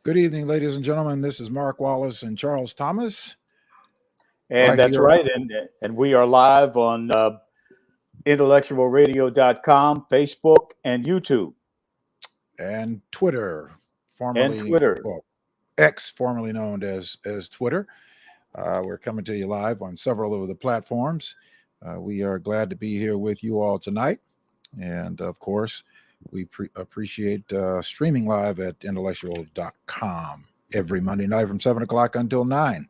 Good evening, ladies and gentlemen. This is Mark Wallace and Charles Thomas And right that's here right. And we are live on intellectualradio.com, Facebook, and YouTube, and Twitter, and formerly Twitter. well, X, formerly known as Twitter. We're coming to you live on several of the platforms. We are glad to be here with you all tonight, and of course, we appreciate streaming live at intellectual.com every Monday night from 7 o'clock until 9.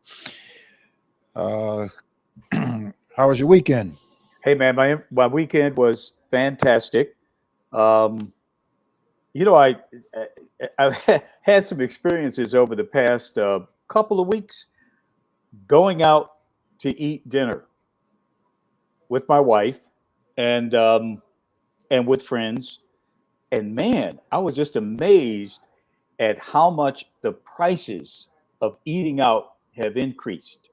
How was your weekend? Hey, man, my weekend was fantastic. Um, I've had some experiences over the past couple of weeks going out to eat dinner with my wife and and with friends. And man, I was just amazed at how much the prices of eating out have increased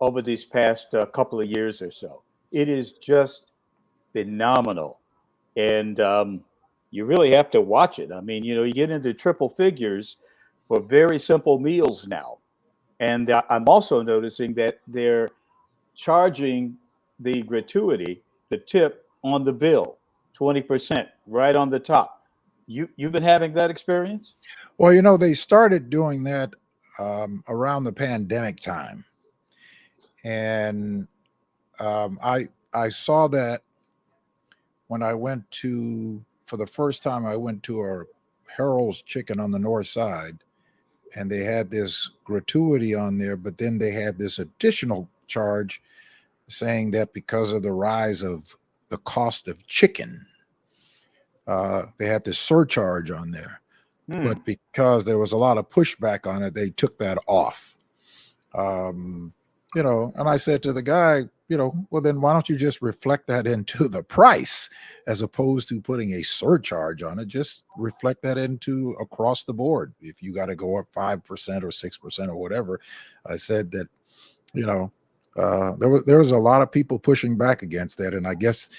over these past couple of years or so. It is just phenomenal. And you really have to watch it. I mean, you get into triple figures for very simple meals now. And I'm also noticing that they're charging the gratuity, the tip on the bill, 20% right on the top. You've been having that experience? Well, they started doing that around the pandemic time, and I saw that when I went to for the first time. I went to a Harold's Chicken on the north side, and they had this gratuity on there, but then they had this additional charge saying that because of the rise of the cost of chicken, they had this surcharge on there. Hmm. But because there was a lot of pushback on it, they took that off. Um, and I said to the guy, well, then why don't you just reflect that into the price as opposed to putting a surcharge on it? Just reflect that into across the board. If you got to go up 5% or 6% or whatever, I said that, there was a lot of people pushing back against that, and I guess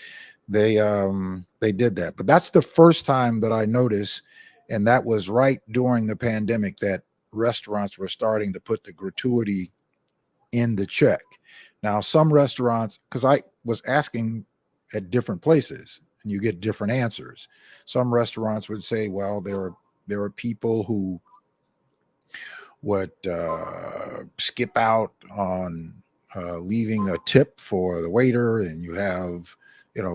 they did that. But that's the first time that I noticed, and that was right during the pandemic, that restaurants were starting to put the gratuity in the check. Now, some restaurants, because I was asking at different places, and you get different answers. Some restaurants would say, well, there are people who would skip out on leaving a tip for the waiter, and you have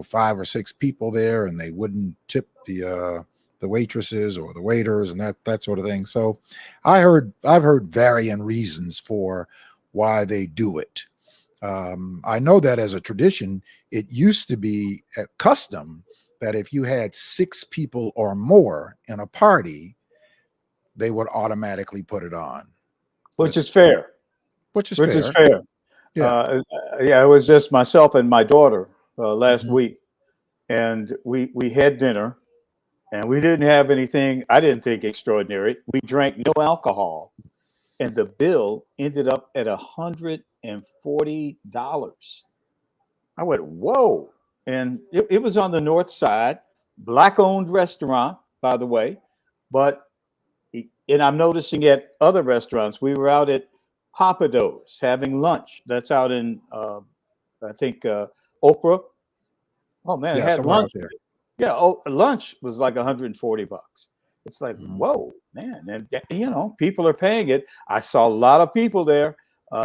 5 or 6 people there, and they wouldn't tip the waitresses or the waiters, and that sort of thing. So I've heard varying reasons for why they do it. I know that as a tradition, it used to be a custom that if you had 6 people or more in a party, they would automatically put it on. Which But is fair. which is Which is fair. fair. Yeah. Yeah, it was just myself and my daughter last Mhm. week, and we had dinner, and we didn't have anything. I didn't think extraordinary. We drank no alcohol, and the bill ended up at $140. I went, whoa! And it was on the north side, black-owned restaurant, by the way, but and I'm noticing at other restaurants. We were out at Papados having lunch. That's out in I think Oprah. Oh man, I Yeah, had somewhere out lunch. there. Yeah, oh, lunch was like $140. It's like, Mhm. whoa, man. And people are paying it. I saw a lot of people there.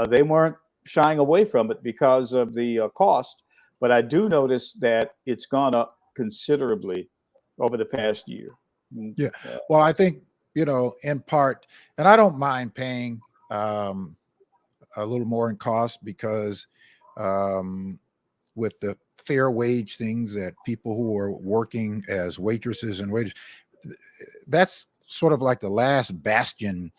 They weren't shying away from it because of the cost. But I do notice that it's gone up considerably over the past year. Mm, Yeah. uh, Well, I think, in part, and I don't mind paying um, a little more in cost because um, with the fair wage things that people who are working as waitresses and waiters, that's sort of like the last bastion,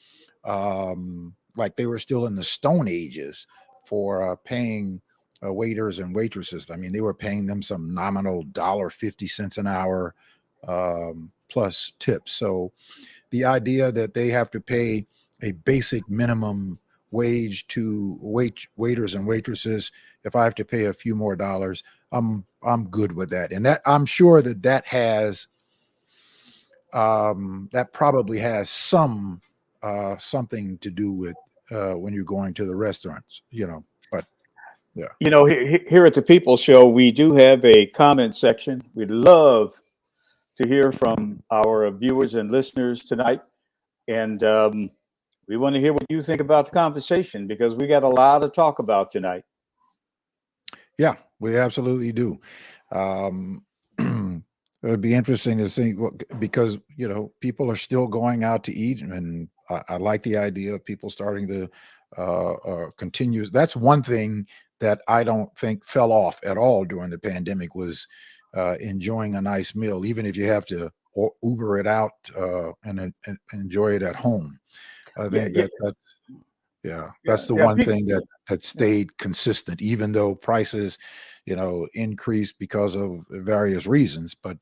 like they were still in the Stone Ages for paying waiters and waitresses. I mean, they were paying them some nominal $1.50 an hour plus tips. So the idea that they have to pay a basic minimum wage to waiters and waitresses, if I have to pay a few more dollars, I'm good with that. And that I'm sure that has that probably has some something to do with when you're going to the restaurants, you know. But yeah, You know, here at the People Show, we do have a comment section. We'd love to hear from our viewers and listeners tonight. And we want to hear what you think about the conversation because we got a lot to talk about tonight. yeah, we absolutely do. Um, it'd be interesting to see because you know people are still going out to eat, and I like the idea of people starting to continue. That's one thing that I don't think fell off at all during the pandemic was enjoying a nice meal, even if you have to Uber it out and enjoy it at home. I Yeah, think yeah, that's yeah, yeah, that's the yeah. one thing that had stayed consistent, even though prices, you know, increased because of various reasons, but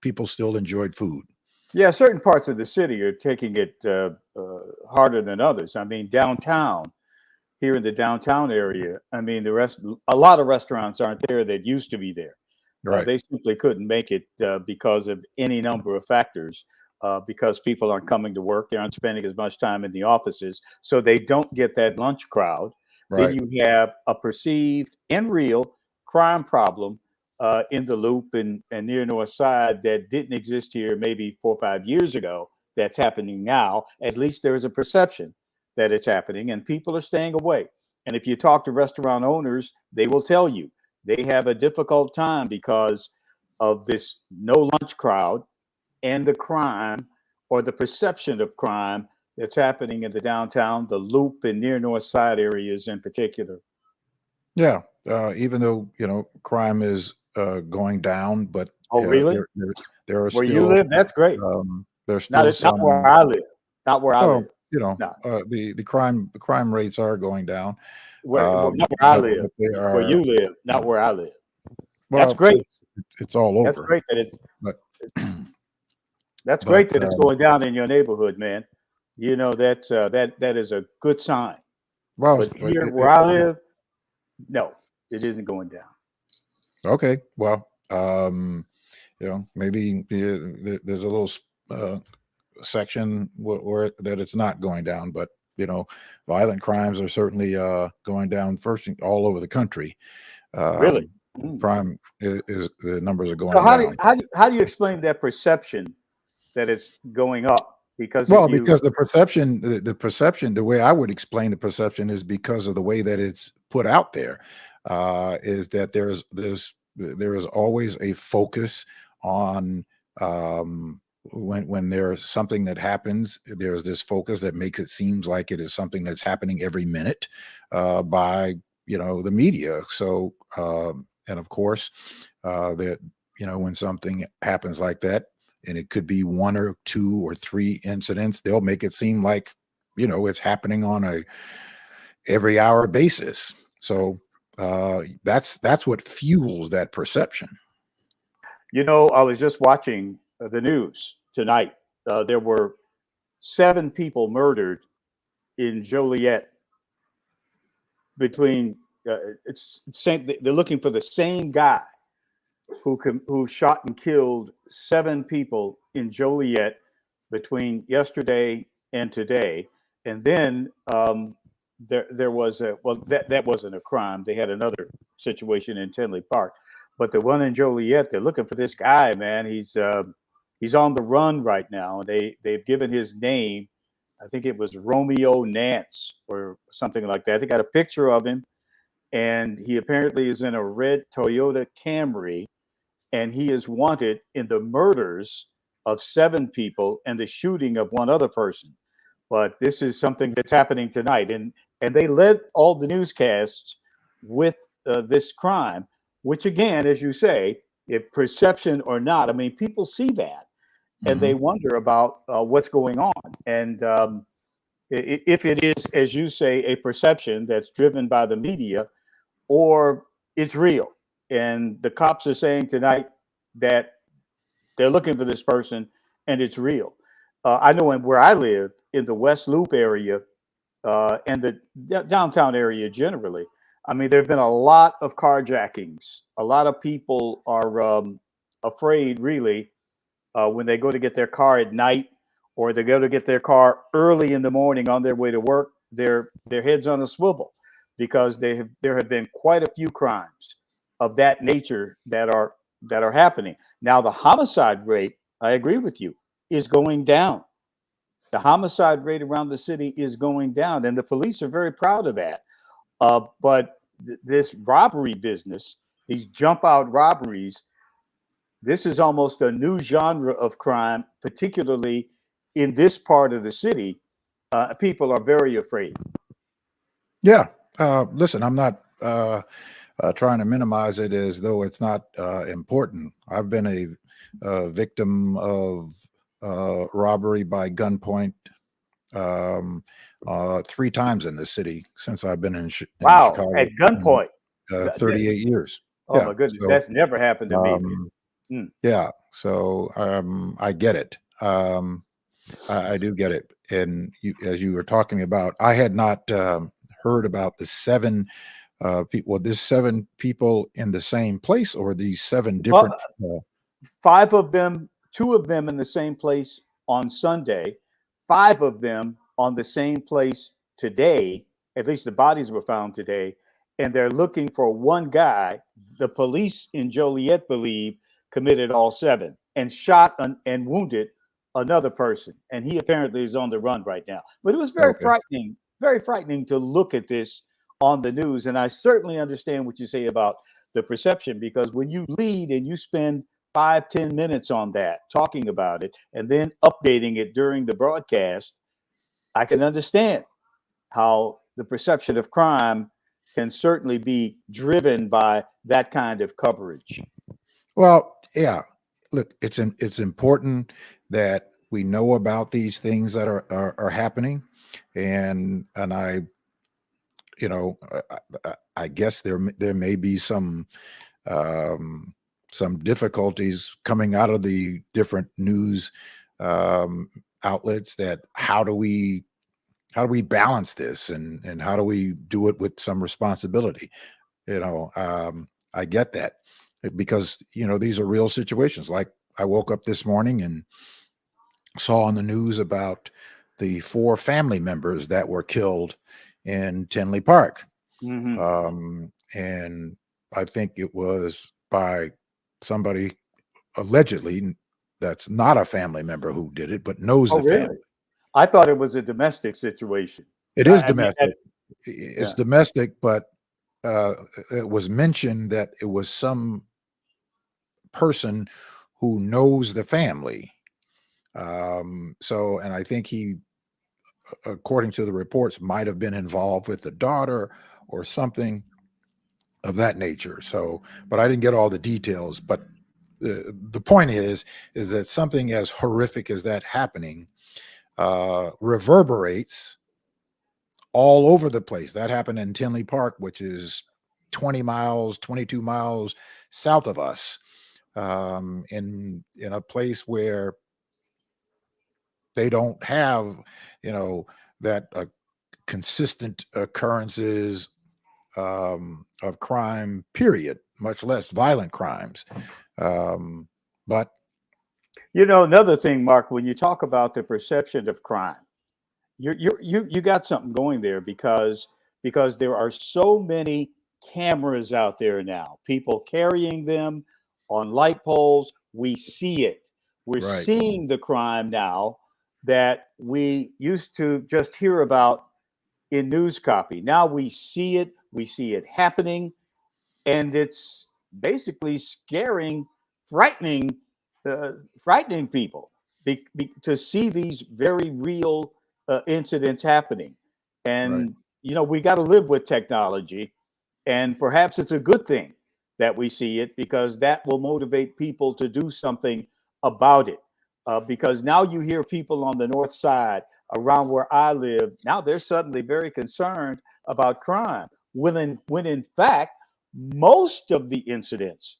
people still enjoyed food. Yeah, certain parts of the city are taking it harder than others. I mean, downtown, here in the downtown area, I mean, a lot of restaurants aren't there that used to be there. Right, They simply couldn't make it because of any number of factors. Because people aren't coming to work, they aren't spending as much time in the offices, so they don't get that lunch crowd. Then right. you have a perceived and real crime problem in the Loop and near North Side that didn't exist here maybe 4 or 5 years ago. That's happening now. At least there is a perception that it's happening, and people are staying away. And if you talk to restaurant owners, they will tell you they have a difficult time because of this no lunch crowd and the crime or the perception of crime that's happening in the downtown, the Loop, and near North Side areas in particular. Yeah, even though you know crime is going down, but Oh, really? there are Where you still live? That's great. there's Not still not where some. I live. Not where I Well, live. you know, No, the crime rates are going down, not where I live. but they Where you are live, not where I live. That's well, great. it's all That's over, great that it's but that's but great that it's going down in your neighborhood, man. You know that is a good sign. well, But here where I live, no, it isn't going down. okay, well, you know, maybe there's a little section where that it's not going down, but you know, violent crimes are certainly going down first all over the country. Really. Um, Mm. crime is the numbers are So going down. how do you explain that perception that it's going up? Because if Well, you because the perception, the way I would explain the perception is because of the way that it's put out there, is that there is always a focus on when there's something that happens, there's this focus that makes it seems like it is something that's happening every minute by you know the media. So and of course that you know when something happens like that and it could be one or two or three incidents, they'll make it seem like, you know, it's happening on a every hour basis. So that's what fuels that perception. you know, I was just watching the news tonight. There were 7 people murdered in Joliet between it's same they're looking for the same guy who shot and killed 7 people in Joliet between yesterday and today. And then there was a that wasn't a crime. They had another situation in Tinley Park, but the one in Joliet, they're looking for this guy. Man, he's on the run right now. They've given his name. I think it was Romeo Nance or something like that. They got a picture of him, and he apparently is in a red Toyota Camry, and he is wanted in the murders of 7 people and the shooting of one other person. But this is something that's happening tonight, and they led all the newscasts with this crime, which again, as you say, if perception or not, I mean, people see that and they Hmm. wonder about what's going on, and if it is, as you say, a perception that's driven by the media or it's real. And the cops are saying tonight that they're looking for this person and it's real. I know where I live in the West Loop area and the downtown area generally. I mean, there have been a lot of carjackings. A lot of people are afraid, really, when they go to get their car at night or they go to get their car early in the morning on their way to work, their heads on a swivel, because there have been quite a few crimes of that nature that are happening. Now the homicide rate, I agree with you, is going down. The homicide rate around the city is going down, and the police are very proud of that. But this robbery business, these jump out robberies, this is almost a new genre of crime, particularly in this part of the city. People are very afraid. Yeah. Listen, I'm not trying to minimize it as though it's not important. I've been a victim of robbery by gunpoint um, 3 times in this city since I've been in Wow, Chicago. at gunpoint. 38 years. Oh Yeah. my goodness, So, that's never happened to me. Mm. yeah. So I get it. I do get it. And as you were talking about, I had not heard about the 7 people. There's 7 people in the same place, or these 7 Well, different. 5 of them, 2 of them in the same place on Sunday, 5 of them on the same place today. At least the bodies were found today, and they're looking for one guy. The police in Joliet believe committed all 7 and shot and wounded another person, and he apparently is on the run right now. But it was Okay. very frightening to look at this on the news. And I certainly understand what you say about the perception, because when you lead and you spend 5, 10 minutes on that, talking about it, and then updating it during the broadcast, I can understand how the perception of crime can certainly be driven by that kind of coverage. Well, yeah. Look, it's important that we know about these things that are happening, and I guess there may be um, some difficulties coming out of the different news um, outlets. That how do we balance this, and how do we do it with some responsibility? I get that, because these are real situations. Like, I woke up this morning and saw on the news about the 4 family members that were killed in Tinley Park. Mm-hmm. And I think it was by somebody allegedly that's not a family member who did it, but knows Oh, the family. really? I thought it was a domestic situation. It is I mean, domestic. It's yeah. domestic, but uh, it was mentioned that it was some person who knows the family. And I think he, according to the reports, might have been involved with the daughter or something of that nature. So, but I didn't get all the details. But the point is that something as horrific as that happening reverberates all over the place. That happened in Tinley Park, which is 20 miles, 22 miles south of us, in a place where they don't have, that consistent occurrences of crime, period, much less violent crimes. But Another thing, Mark, when you talk about the perception of crime, you got something going there, because there are so many cameras out there now, people carrying them on light poles. We see it. We're right, seeing the crime now that we used to just hear about in news copy. Now we see it happening, and it's basically frightening, frightening people to see these very real incidents happening. right. And we got to live with technology, and perhaps it's a good thing that we see it, because that will motivate people to do something about it. Because now you hear people on the north side around where I live, now they're suddenly very concerned about crime, when in fact most of the incidents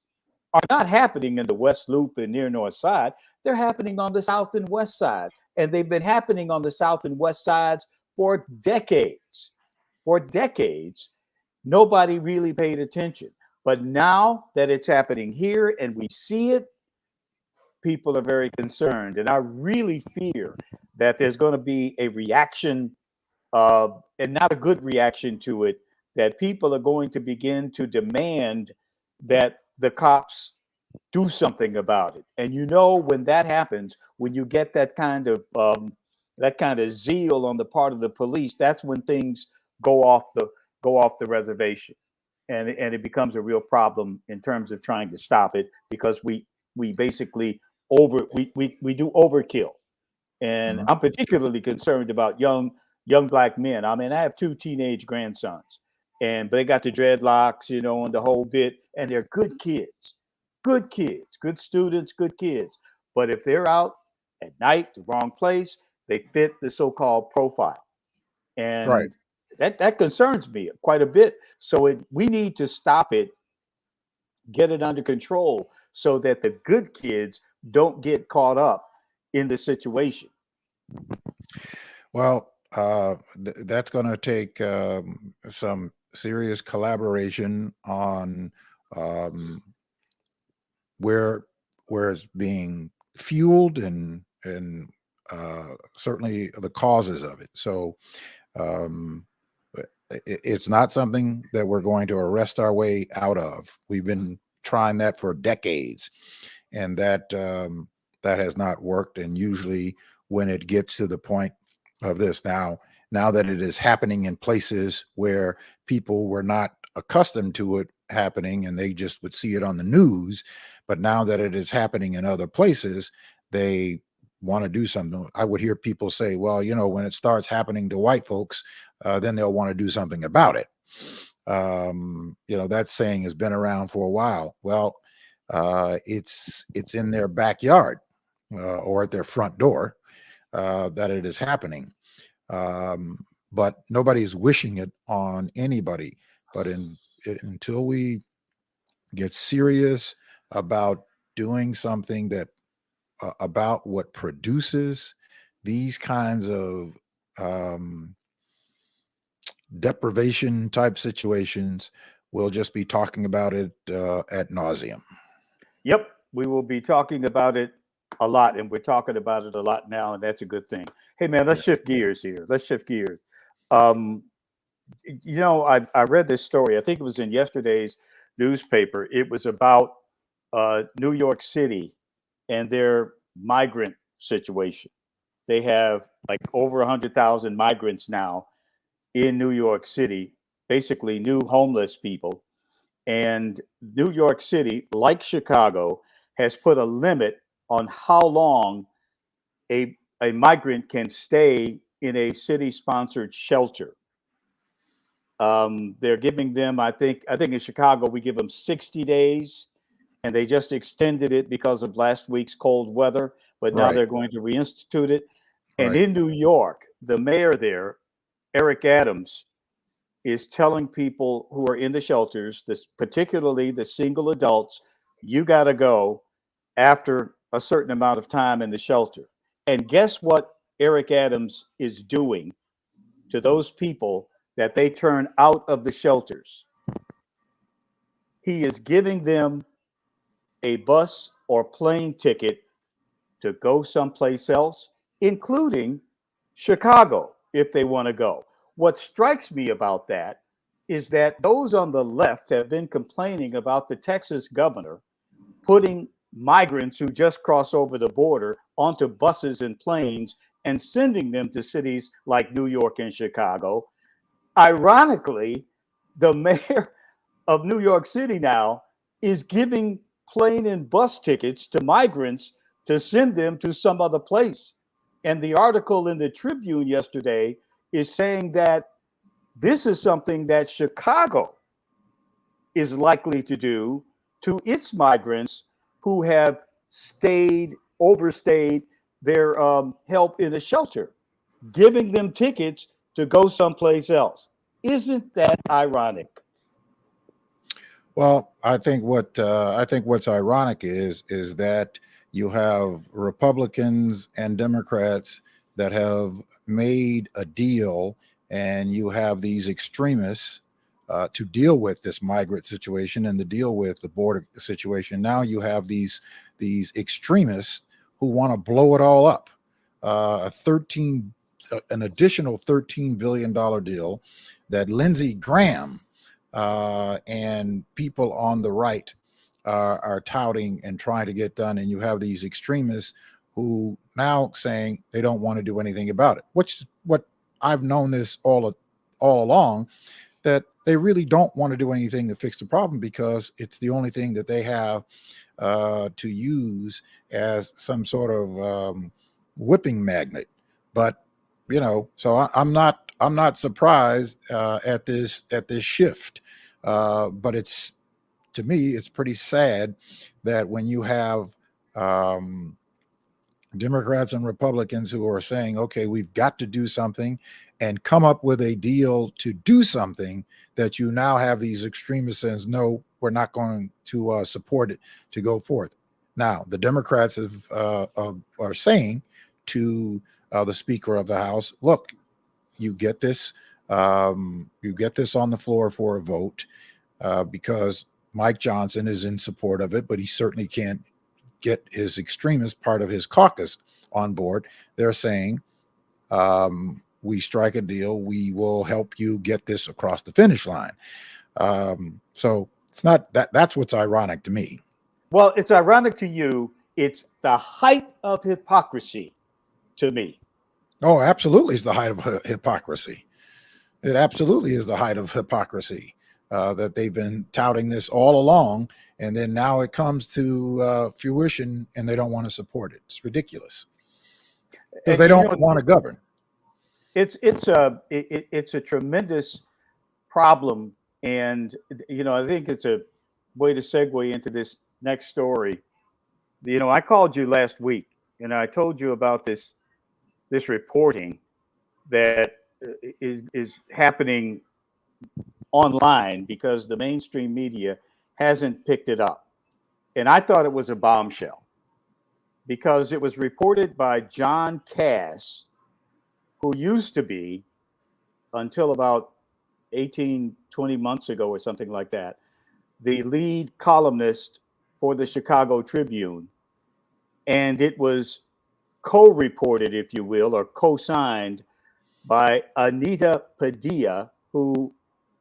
are not happening in the West Loop and near North Side. They're happening on the South and West Side. And they've been happening on the South and West Sides for decades. For decades, nobody really paid attention. But now that it's happening here and we see it, people are very concerned. And I really fear that there's going to be a reaction, and not a good reaction to it, that people are going to begin to demand that the cops do something about it. And when that happens, when you get that kind of zeal on the part of the police, that's when things go off the reservation, and it becomes a real problem in terms of trying to stop it, because we basically we do overkill. And Mhm. I'm particularly concerned about young black men. I mean, I have two teenage grandsons, but they got the dreadlocks, and the whole bit, and they're good kids, good students, good kids. But if they're out at night, the wrong place, they fit the so-called profile, Right. and that concerns me quite a bit. So we need to stop it, get it under control, so that the good kids don't get caught up in the situation. Well, that's going to take some serious collaboration on um, where where it's being fueled and certainly the causes of it. So um, it's not something that we're going to arrest our way out of. We've been trying that for decades, and that has not worked. And usually, when it gets to the point of this now that it is happening in places where people were not accustomed to it happening, and they just would see it on the news, but now that it is happening in other places, they want to do something. I would hear people say, well, when it starts happening to white folks, then they'll want to do something about it. That saying has been around for a while. Well, it's in their backyard or at their front door that it is happening. But nobody's wishing it on anybody. But until we get serious about doing something that about what produces these kinds of um, deprivation type situations, we'll just be talking about it at nauseum. Yep, we will be talking about it a lot, and we're talking about it a lot now, and that's a good thing. Hey, man, let's Yeah. shift gears here. Let's shift gears. Um, I read this story. I think it was in yesterday's newspaper. It was about New York City and their migrant situation. They have like over 100,000 migrants now in New York City, basically new homeless people. And New York City, like Chicago, has put a limit on how long a migrant can stay in a city sponsored shelter. They're giving them, I think in Chicago, we give them 60 days, and they just extended it because of last week's cold weather, but now Right. they're going to reinstitute it. And Right. in New York, the mayor there, Eric Adams, is telling people who are in the shelters, this particularly the single adults, you got to go after a certain amount of time in the shelter. And guess what Eric Adams is doing to those people that they turn out of the shelters? He is giving them a bus or plane ticket to go someplace else, including Chicago, if they want to go. What strikes me about that is that those on the left have been complaining about the Texas governor putting migrants who just cross over the border onto buses and planes and sending them to cities like New York and Chicago. Ironically, the mayor of New York City now is giving plane and bus tickets to migrants to send them to some other place. And the article in the Tribune yesterday is saying that this is something that Chicago is likely to do to its migrants who have overstayed their help in a shelter, giving them tickets to go someplace else. Isn't that ironic? Well, I think what's ironic is that you have Republicans and Democrats that have made a deal, and you have these extremists to deal with this migrant situation and to deal with the border situation. Now you have these extremists who want to blow it all up. an additional $13 billion deal that Lindsey Graham and people on the right are touting and trying to get done. And you have these extremists who now saying they don't want to do anything about it, which is what I've known this all along, that they really don't want to do anything to fix the problem because it's the only thing that they have to use as some sort of whipping magnet. But so I'm not surprised at this shift. But to me, it's pretty sad that when you have Democrats and Republicans who are saying, okay, we've got to do something and come up with a deal to do something, that you now have these extremists saying, no, we're not going to support it to go forth. Now, the Democrats are saying to the Speaker of the House, look, you get this on the floor for a vote because Mike Johnson is in support of it, but he certainly can't get his extremist part of his caucus on board. They're saying, we strike a deal, we will help you get this across the finish line. So it's not that's what's ironic to me. Well, it's ironic to you. It's the height of hypocrisy to me. Oh, absolutely. It's the height of hypocrisy. It absolutely is the height of hypocrisy that they've been touting this all along. And then now it comes to fruition and they don't want to support it. It's ridiculous because they don't want to govern. It's a tremendous problem. And, I think it's a way to segue into this next story. I called you last week and I told you about this reporting that is happening online because the mainstream media hasn't picked it up. And I thought it was a bombshell because it was reported by John Kass, who used to be, until about 18, 20 months ago or something like that, the lead columnist for the Chicago Tribune. And it was co-reported, if you will, or co-signed by Anita Padilla, who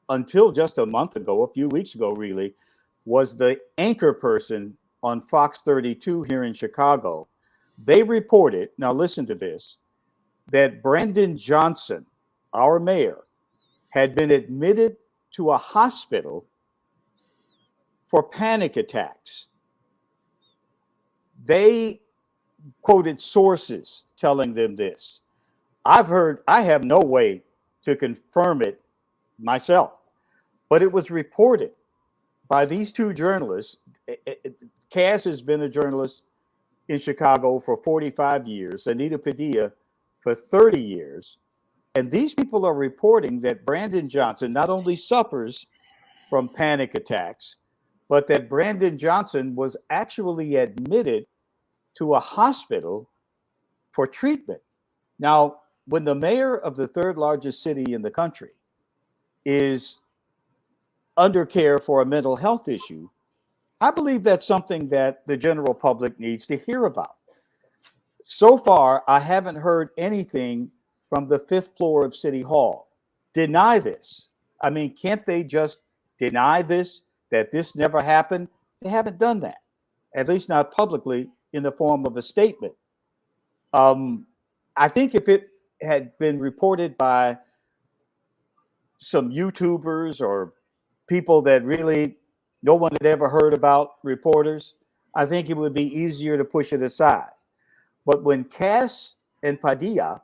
until just a month ago, a few weeks ago really, was the anchor person on Fox 32 here in Chicago. They reported, now listen to this, that Brandon Johnson, our mayor, had been admitted to a hospital for panic attacks. They quoted sources telling them this. I have no way to confirm it myself, but it was reported by these two journalists. Kass has been a journalist in Chicago for 45 years, Anita Padilla for 30 years. And these people are reporting that Brandon Johnson not only suffers from panic attacks, but that Brandon Johnson was actually admitted to a hospital for treatment. Now, when the mayor of the third largest city in the country is under care for a mental health issue, I believe that's something that the general public needs to hear about. So far, I haven't heard anything from the fifth floor of City Hall deny this. I mean, can't they just deny this, that this never happened? They haven't done that, at least not publicly in the form of a statement. I think if it had been reported by some YouTubers or people that really no one had ever heard about, reporters, I think it would be easier to push it aside. But when Kass and Padilla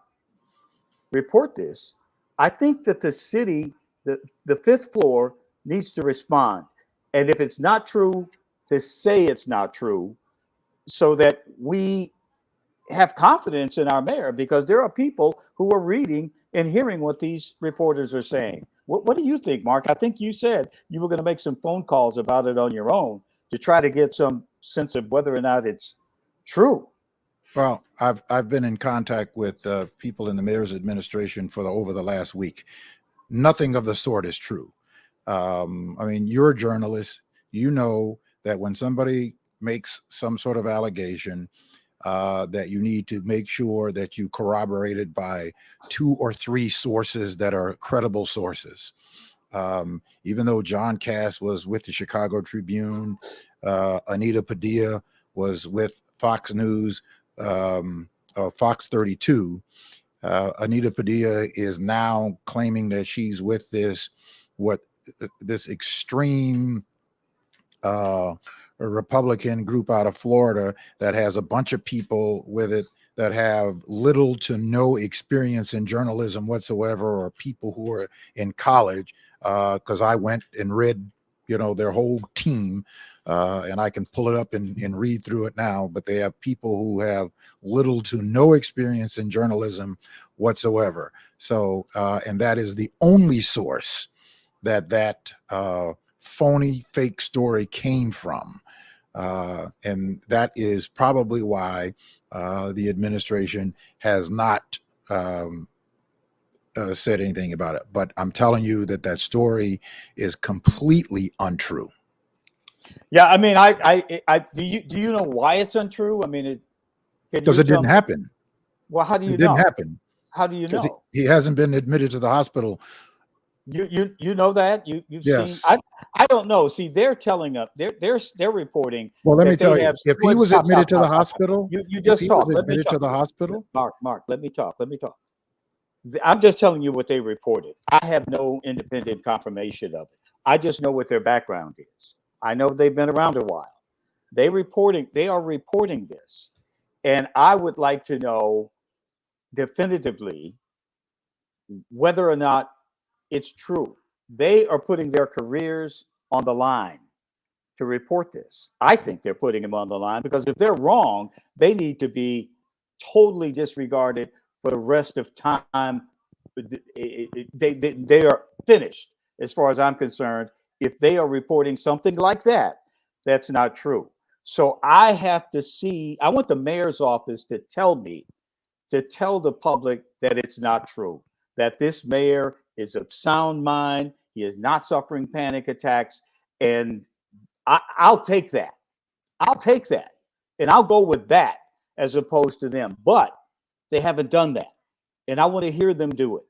report this, I think that the city, the fifth floor, needs to respond. And if it's not true, to say it's not true, so that we have confidence in our mayor, because there are people who are reading and hearing what these reporters are saying. What do you think, Mark? I think you said you were going to make some phone calls about it on your own to try to get some sense of whether or not it's true. Well, I've been in contact with people in the mayor's administration for over the last week. Nothing of the sort is true. I mean, you're a journalist. You know that when somebody makes some sort of allegation, that you need to make sure that you corroborate it by 2 or 3 sources that are credible sources. Even though John Cass was with the Chicago Tribune, Anita Padilla was with Fox News, Fox 32. Anita Padilla is now claiming that she's with this extreme Republican group out of Florida that has a bunch of people with it that have little to no experience in journalism whatsoever, or people who are in college. Because I went and read, their whole team, and I can pull it up and read through it now. But they have people who have little to no experience in journalism whatsoever. So, and that is the only source that phony fake story came from. And that is probably why the administration has not said anything about it. But I'm telling you that story is completely untrue. Yeah, I mean, do you know why it's untrue? I mean, because it didn't happen. Well, how do you know? It didn't know? happen. How do you know? He hasn't been admitted to the hospital. You know that you've yes. seen. I don't know. See, they're telling us they're reporting. Well, let me tell you, if he was admitted to the hospital, you just talk. Let me talk. To the hospital, Mark, let me talk. I'm just telling you what they reported. I have no independent confirmation of it. I just know what their background is. I know they've been around a while. They are reporting this, and I would like to know definitively whether or not it's true. They are putting their careers on the line to report this. I think they're putting them on the line because if they're wrong, they need to be totally disregarded for the rest of time. They are finished as far as I'm concerned. If they are reporting something like that, that's not true. So I have to see, I want the mayor's office to tell the public that it's not true, that this mayor is of sound mind. He is not suffering panic attacks. And I'll take that. And I'll go with that as opposed to them. But they haven't done that. And I want to hear them do it.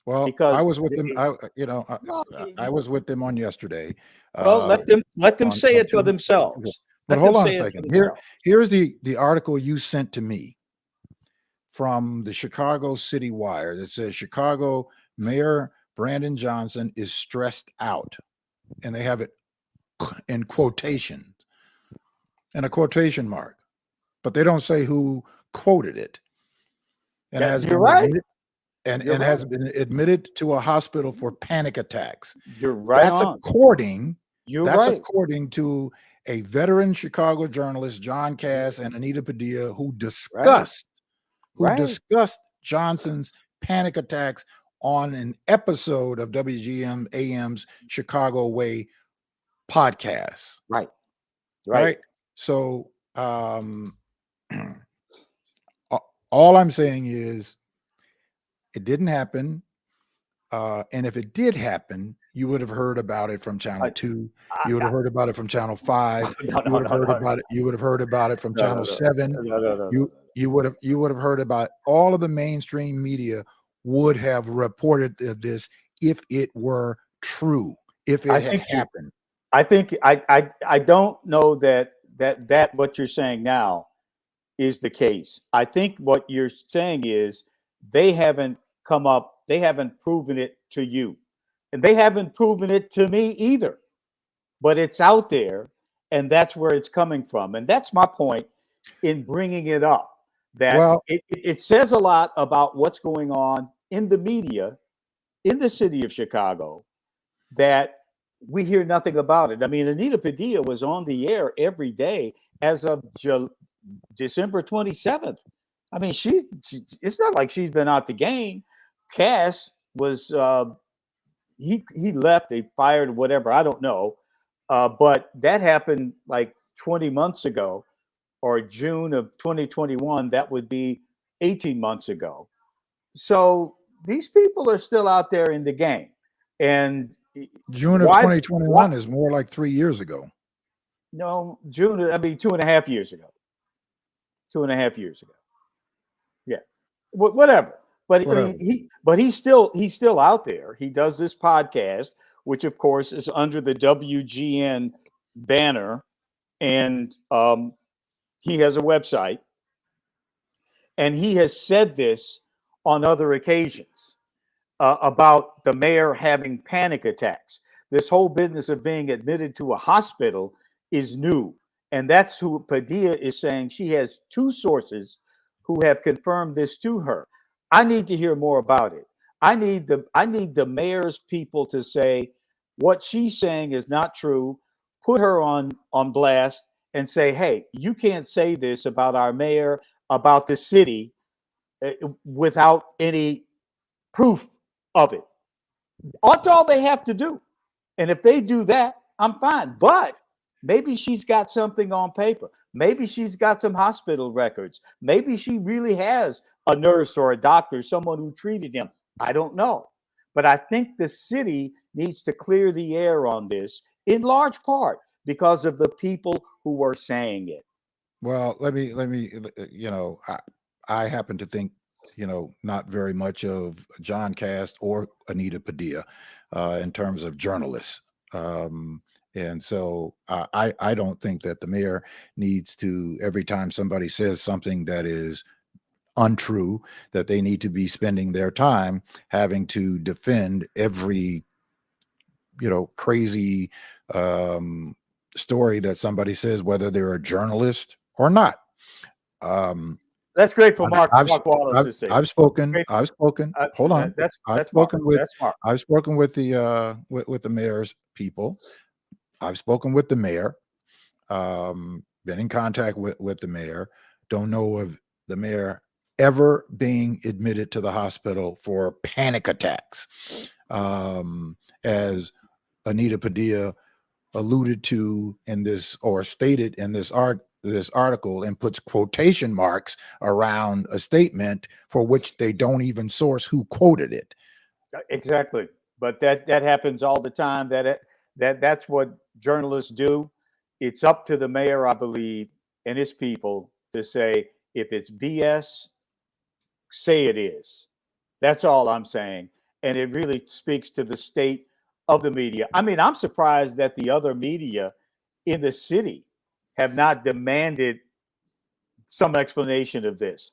Well, because I was with them. I was with them on yesterday. Well, let them say it for themselves. But hold on a second. Here's the article you sent to me from the Chicago City Wire that says Chicago Mayor Brandon Johnson is stressed out, and they have it in quotations and a quotation mark, but they don't say who quoted it. And has been right. Has been admitted to a hospital for panic attacks. You're right. That's on. according. You're that's right. according to a veteran Chicago journalist, John Cass and Anita Padilla, who discussed Johnson's panic attacks on an episode of WGM AM's Chicago Way podcast. Right. So all I'm saying is it didn't happen. And if it did happen, you would have heard about it from Channel 2. You would have heard about it from Channel 5. You would have heard about it. You would have heard about it from Channel 7. You would have heard about all of the mainstream media would have reported this if it were true, if it had happened. I think I don't know that what you're saying now is the case. I think what you're saying is they haven't proven it to you, and they haven't proven it to me either, but it's out there, and that's where it's coming from. And that's my point in bringing it up, that it says a lot about what's going on in the media in the city of Chicago that we hear nothing about it. I mean, Anita Padilla was on the air every day as of December 27th. I mean, it's not like she's been out the game. Cass was, he left, they fired, whatever, I don't know. But that happened like 20 months ago, or June of 2021. That would be 18 months ago. So these people are still out there in the game. And June of 2021 is more like 3 years ago. No, June, I mean, 2.5 years ago. 2.5 years ago. Yeah, whatever. But I Whatever. mean, he's still out there. He does this podcast, which of course is under the WGN banner, and he has a website, and he has said this on other occasions about the mayor having panic attacks. This whole business of being admitted to a hospital is new. And that's who Padilla is saying. She has two sources who have confirmed this to her. I need to hear more about it. I need the mayor's people to say what she's saying is not true. Put her on blast and say, hey, you can't say this about our mayor, about the city, without any proof of it. That's all they have to do. And if they do that, I'm fine. But maybe she's got something on paper. Maybe she's got some hospital records. Maybe she really has a nurse or a doctor, someone who treated him. I don't know. But I think the city needs to clear the air on this, in large part because of the people who are saying it. Well, let me, I happen to think, not very much of John Cast or Anita Padilla in terms of journalists. And so I don't think that the mayor needs to, every time somebody says something that is untrue, that they need to be spending their time having to defend every, crazy story that somebody says, whether they're a journalist or not. That's great for Mark Wallace to say. I've spoken. Hold on. I've spoken with the with the mayor's people. I've spoken with the mayor. Been in contact with the mayor. Don't know of the mayor ever being admitted to the hospital for panic attacks, as Anita Padilla alluded to in this, or stated in this article, and puts quotation marks around a statement for which they don't even source who quoted it. Exactly. But that happens all the time. That's what journalists do. It's up to the mayor, I believe, and his people to say, if it's BS, say it is. That's all I'm saying. And it really speaks to the state of the media. I mean, I'm surprised that the other media in the city have not demanded some explanation of this.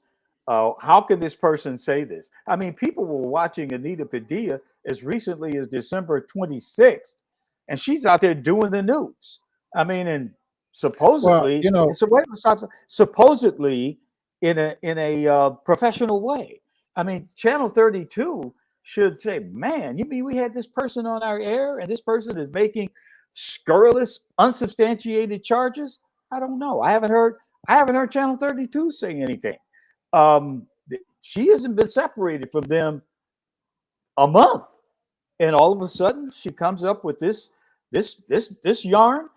How can this person say this? I mean, people were watching Anita Padilla as recently as December 26th, and she's out there doing the news. I mean, and supposedly, supposedly in a professional way. I mean, Channel 32 should say, man, you mean we had this person on our air and this person is making scurrilous, unsubstantiated charges? I don't know. I haven't heard Channel 32 saying anything. She hasn't been separated from them a month, and all of a sudden she comes up with this yarn.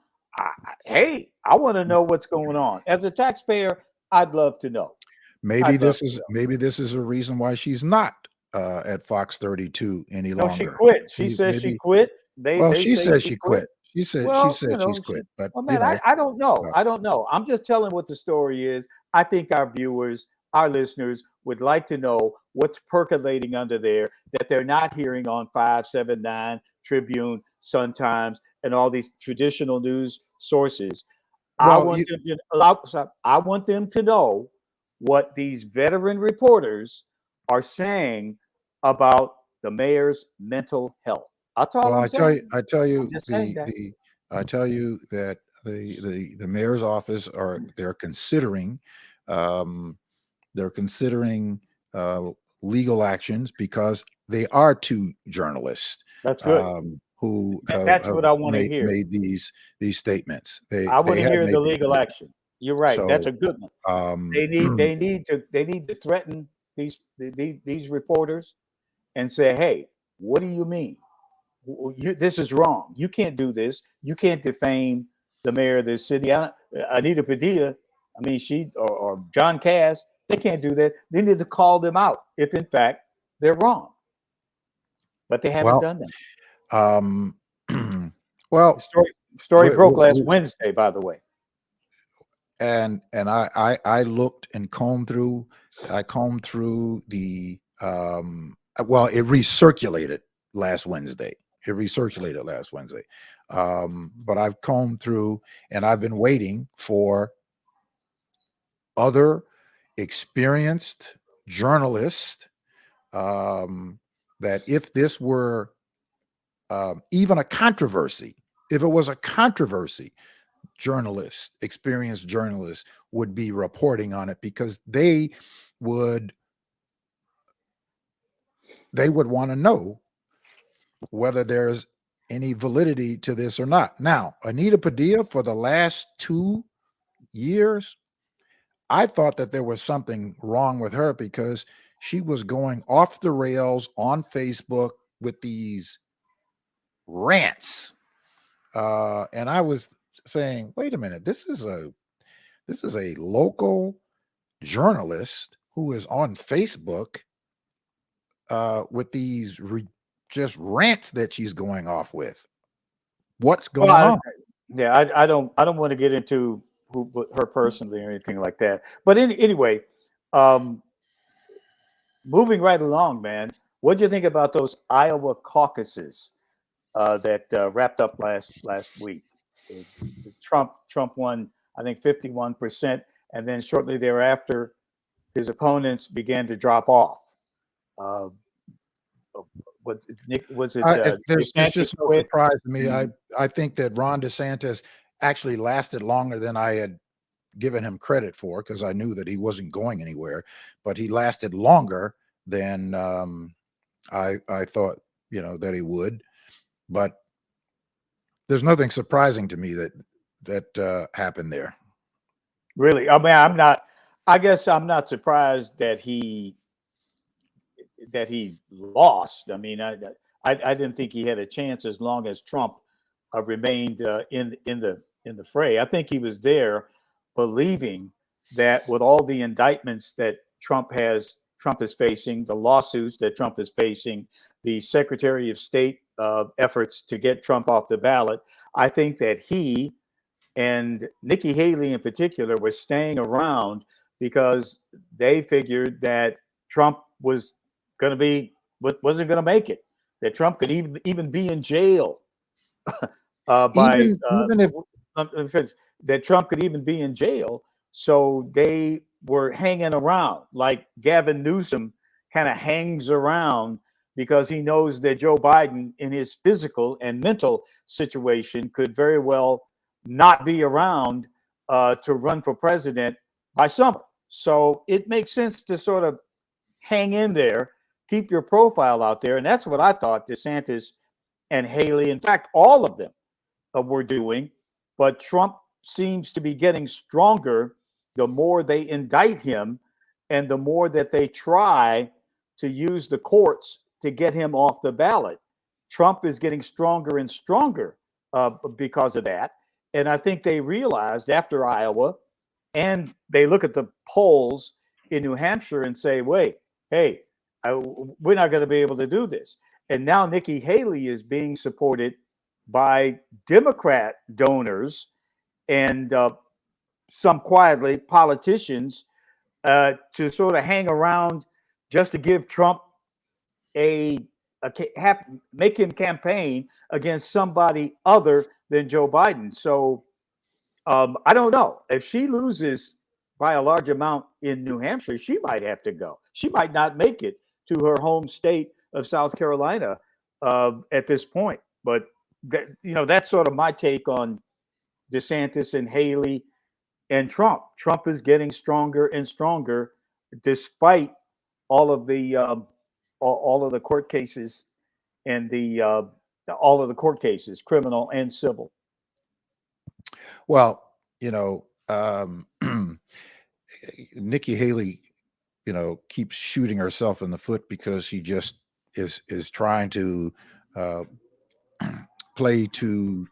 Hey, I want to know what's going on. As a taxpayer, I'd love to know. Maybe this is a reason why she's not at Fox 32 any longer. She quit. She says she quit. She says she quit. She said she's quit. But I don't know. I don't know. I'm just telling what the story is. I think our viewers, our listeners would like to know what's percolating under there that they're not hearing on 579, Tribune, Sun Times, and all these traditional news sources. I want them to know what these veteran reporters are saying about the mayor's mental health. I tell you that the mayor's office they're considering legal actions because they are two journalists. That's good. That's what I want to hear. Made these statements. I want to hear the legal action. You're right. So, that's a good one. They need to threaten these reporters and say, hey, what do you mean? This is wrong. You can't do this. You can't defame the mayor of this city. Anita Padilla, I mean, or John Cass, they can't do that. They need to call them out if, in fact, they're wrong. But they haven't done that. Well, story broke last Wednesday, by the way. I looked and combed through. I combed through the well, it recirculated last Wednesday. It recirculated last Wednesday. But I've combed through and I've been waiting for other experienced journalists that if this were even a controversy, if it was a controversy, journalists, experienced journalists would be reporting on it because they would want to know whether there's any validity to this or not. Now, Anita Padilla, for the last 2 years, I thought that there was something wrong with her because she was going off the rails on Facebook with these rants. And I was saying, wait a minute, this is a local journalist who is on Facebook with these just rants that she's going off with. What's going on? Yeah, I don't want to get into her personally or anything like that. But anyway, moving right along, man. What do you think about those Iowa caucuses that wrapped up last week? Trump won, I think, 51%, and then shortly thereafter, his opponents began to drop off. What Nick was it? There's just no surprise to me. Mm-hmm. I think that Ron DeSantis actually lasted longer than I had given him credit for because I knew that he wasn't going anywhere, but he lasted longer than I thought, that he would. But there's nothing surprising to me that happened there. Really? I mean, I guess I'm not surprised that he lost. I mean, I didn't think he had a chance as long as Trump remained in the fray. I think he was there believing that with all the indictments that Trump is facing, the lawsuits that Trump is facing, the Secretary of State efforts to get Trump off the ballot, I think that he and Nikki Haley in particular were staying around because they figured that Trump wasn't going to make it, that Trump could even be in jail that Trump could even be in jail. So they were hanging around, like Gavin Newsom kind of hangs around because he knows that Joe Biden in his physical and mental situation could very well not be around to run for president by summer. So it makes sense to sort of hang in there, keep your profile out there. And that's what I thought DeSantis and Haley, in fact, all of them were doing. But Trump seems to be getting stronger the more they indict him and the more that they try to use the courts to get him off the ballot. Trump is getting stronger and stronger because of that. And I think they realized after Iowa, and they look at the polls in New Hampshire and say, wait, hey, we're not going to be able to do this. And now Nikki Haley is being supported by Democrat donors and some quietly politicians to sort of hang around just to give Trump make him campaign against somebody other than Joe Biden. So I don't know. If she loses by a large amount in New Hampshire, she might have to go. She might not make it to her home state of South Carolina at this point. But that's sort of my take on DeSantis and Haley and Trump. Trump is getting stronger and stronger, despite all of the court cases and all of the court cases, criminal and civil. Well, Nikki Haley, keeps shooting herself in the foot because she just is trying to play to.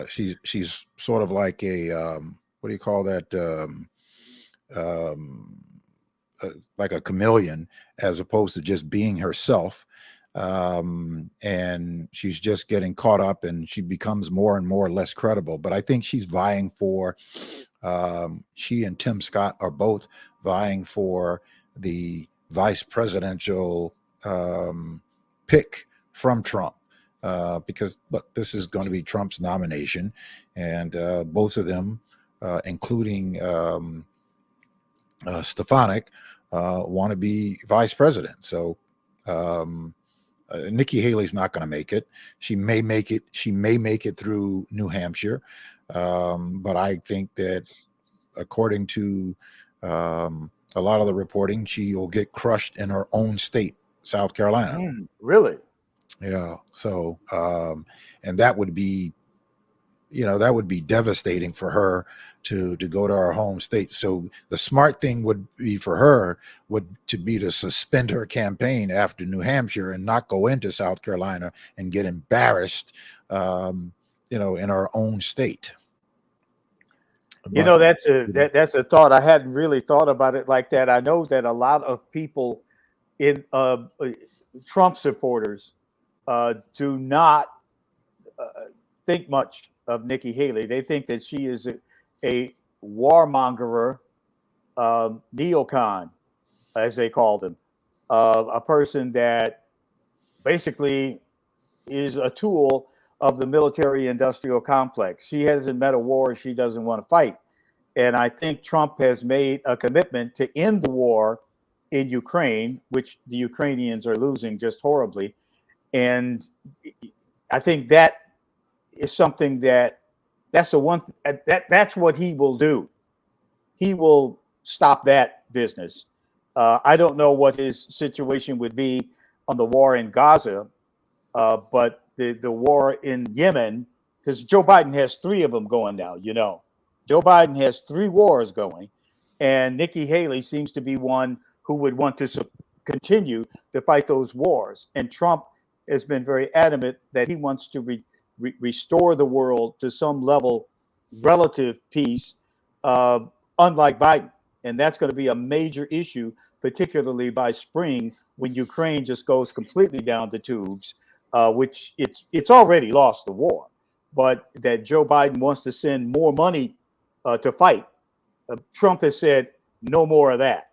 She's sort of like a what do you call that? Like a chameleon, as opposed to just being herself. and she's just getting caught up, and she becomes more and more less credible. But I think she's vying for. She and Tim Scott are both vying for the vice presidential pick from Trump. Because look, this is going to be Trump's nomination, and both of them, including Stefanik, want to be vice president. So Nikki Haley's not going to make it. She may make it. She may make it through New Hampshire, but I think that, according to a lot of the reporting, she will get crushed in her own state, South Carolina. Really? Yeah. So, and that would be, that would be devastating for her to go to our home state. So the smart thing would be for her to suspend her campaign after New Hampshire and not go into South Carolina and get embarrassed, in our own state. But, that's a thought. I hadn't really thought about it like that. I know that a lot of people in Trump supporters do not think much of Nikki Haley. They think that she is a warmongerer, neocon, as they called him, a person that basically is a tool of the military-industrial complex. She hasn't met a war she doesn't want to fight. And I think Trump has made a commitment to end the war in Ukraine, which the Ukrainians are losing just horribly. And I think that is something that's what he will do. He will stop that business. I don't know what his situation would be on the war in Gaza, but the war in Yemen, because Joe Biden has 3 of them going now, Joe Biden has 3 wars going, and Nikki Haley seems to be one who would want to continue to fight those wars. And Trump has been very adamant that he wants to restore the world to some level, relative peace, unlike Biden. And that's going to be a major issue, particularly by spring, when Ukraine just goes completely down the tubes, which it's already lost the war, but that Joe Biden wants to send more money to fight. Trump has said no more of that.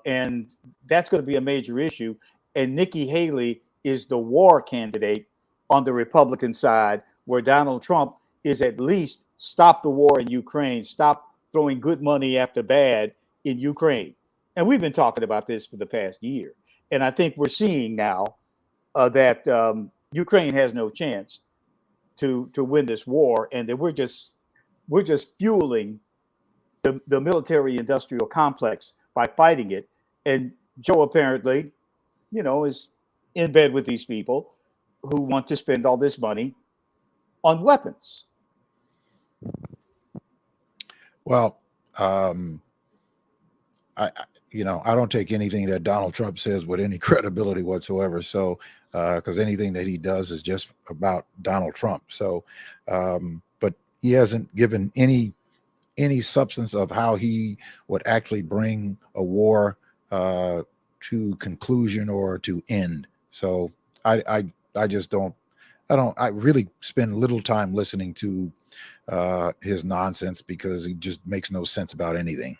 And that's going to be a major issue. And Nikki Haley is the war candidate on the Republican side, where Donald Trump is at least stop the war in Ukraine, stop throwing good money after bad in Ukraine. And we've been talking about this for the past year. And I think we're seeing now that Ukraine has no chance to win this war, and that we're just fueling the military-industrial complex by fighting it. And Joe apparently, is in bed with these people who want to spend all this money on weapons. Well, I don't take anything that Donald Trump says with any credibility whatsoever. So, because anything that he does is just about Donald Trump. So, but he hasn't given any substance of how he would actually bring a war to conclusion or to end. So I just don't. I really spend little time listening to his nonsense, because he just makes no sense about anything.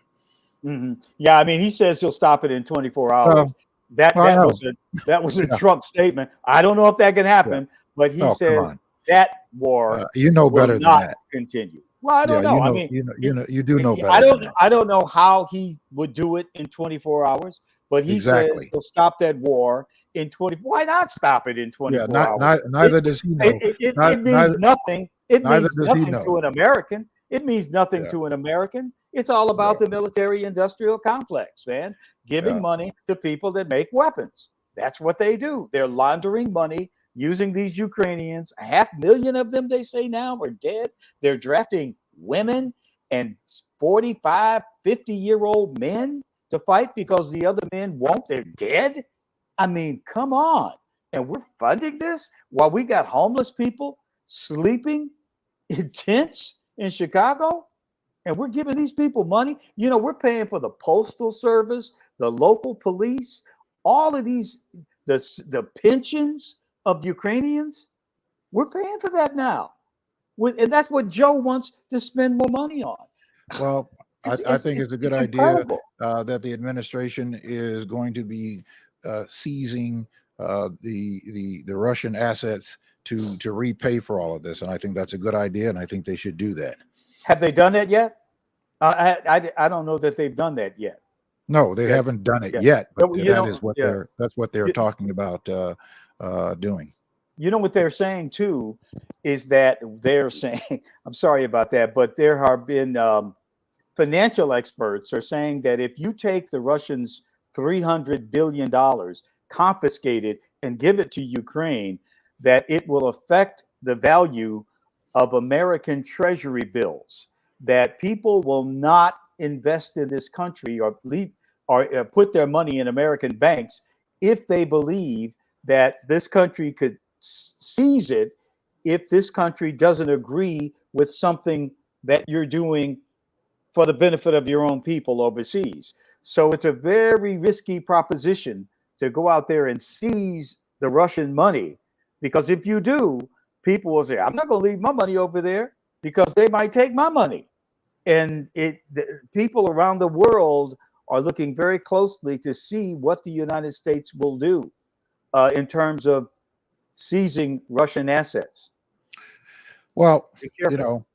Mm-hmm. Yeah, I mean, he says he'll stop it in 24 hours. That was a Trump statement. I don't know if that can happen, but he says that war better than that. Continue. Well, I don't know. I mean, you do know better. I don't know how he would do it in 24 hours, but he says he'll stop that war in 20. Why not stop it in 24 hours? Neither does he know. It means nothing. It means nothing to an American. It means nothing to an American. It's all about the military-industrial complex, man. Giving money to people that make weapons. That's what they do. They're laundering money using these Ukrainians. 500,000 of them, they say now, are dead. They're drafting women and 45, 50-year-old men to fight because the other men won't. They're dead. I mean, come on. And we're funding this while we got homeless people sleeping in tents in Chicago? And we're giving these people money. We're paying for the postal service, the local police, all of these the pensions of Ukrainians, we're paying for that now. And that's what Joe wants to spend more money on. Well, I think it's a good it's idea incredible. that the administration is going to be seizing the Russian assets to repay for all of this, and I think that's a good idea, and I think they should do that. Have they done that yet? I don't know that they've done that yet. No, they Yeah. haven't done it Yeah. yet, but You that know, is what yeah. they're You- talking about doing. You know what they're saying too is that they're saying, I'm sorry about that, but there have been financial experts are saying that if you take the Russians $300 billion, confiscate it, and give it to Ukraine, that it will affect the value of American treasury bills, that people will not invest in this country or leave or put their money in American banks if they believe that this country could seize it if this country doesn't agree with something that you're doing for the benefit of your own people overseas. So it's a very risky proposition to go out there and seize the Russian money, because if you do, people will say, I'm not going to leave my money over there because they might take my money. And people around the world are looking very closely to see what the United States will do in terms of seizing Russian assets. Well, Be careful.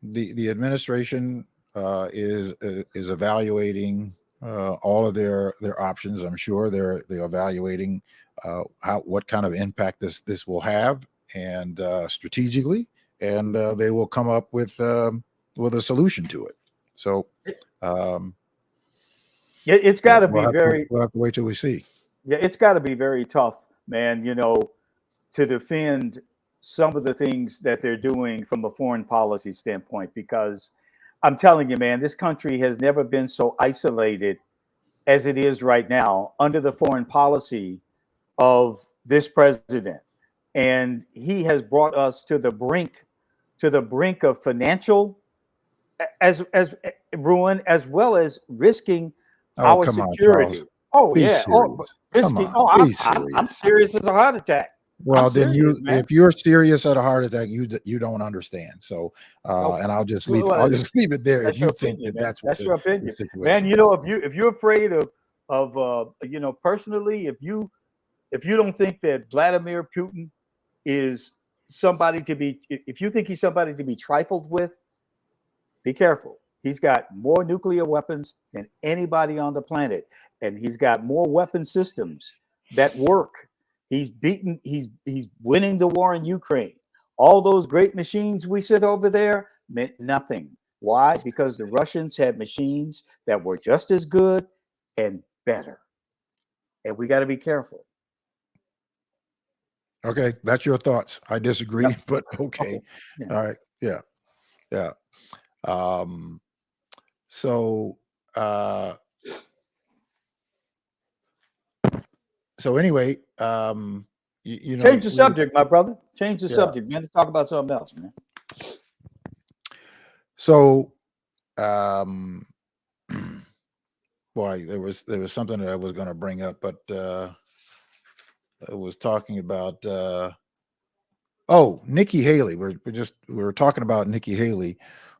the administration is evaluating all of their options. I'm sure they're evaluating what kind of impact this will have, and strategically, and they will come up with a solution to it. So It's got to be we'll have to wait till we see. Yeah, it's got to be very tough, man, to defend some of the things that they're doing from a foreign policy standpoint, because I'm telling you, man, this country has never been so isolated as it is right now under the foreign policy of this president. And he has brought us to the brink of financial as ruin, as well as risking Oh, our come on, Charles. security. Oh Be yeah. Oh, serious. Come risking. on, Oh, be I'm serious. serious as a heart attack. Well, I'm then serious, man. if you're serious at a heart attack, you don't understand. So, Oh, and I'll just well, leave it there. that's If you your think opinion, that man. that's what That's your the opinion, man. situation. If you're afraid of personally, if you don't think that Vladimir Putin is somebody to be, if you think he's somebody to be trifled with, be careful. He's got more nuclear weapons than anybody on the planet, and he's got more weapon systems that work. He's winning the war in Ukraine. All those great machines we sit over there meant nothing. Why? Because the Russians had machines that were just as good and better. And we got to be careful. Okay, that's your thoughts. I disagree, Yep. but okay. Yeah. All right. Yeah. Yeah. Um, so uh anyway, Change the subject, my brother. Change the Yeah. subject, man. Let's talk about something else, man. So boy, there was something that I was going to bring up, but I was talking about Nikki Haley. We were talking about Nikki Haley,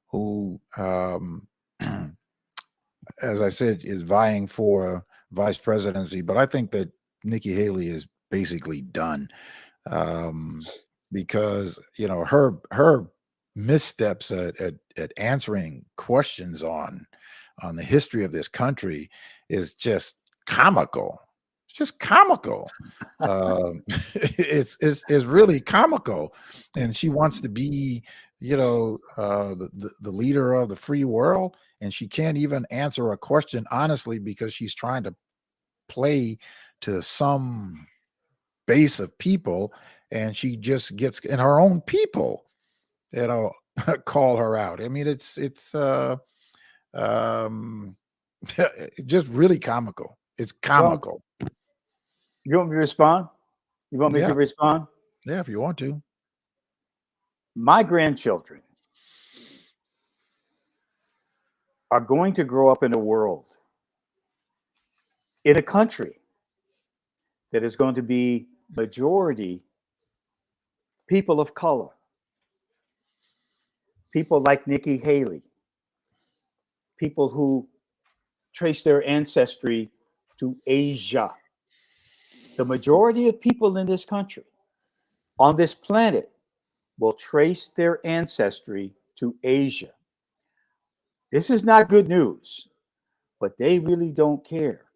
who as I said, is vying for vice presidency, but I think that Nikki Haley is basically done, because her missteps at answering questions on the history of this country is just comical. It's just comical. It's really comical, and she wants to be, the leader of the free world, and she can't even answer a question honestly because she's trying to play to some base of people, and she just gets in her own people, call her out. I mean, it's just really comical. It's comical. Well, you want me to respond? You want me Yeah. to respond? Yeah, if you want to. My grandchildren are going to grow up in a world, in a country that is going to be majority people of color, people like Nikki Haley, people who trace their ancestry to Asia. The majority of people in this country, on this planet, will trace their ancestry to Asia. This is not good news, but they really don't care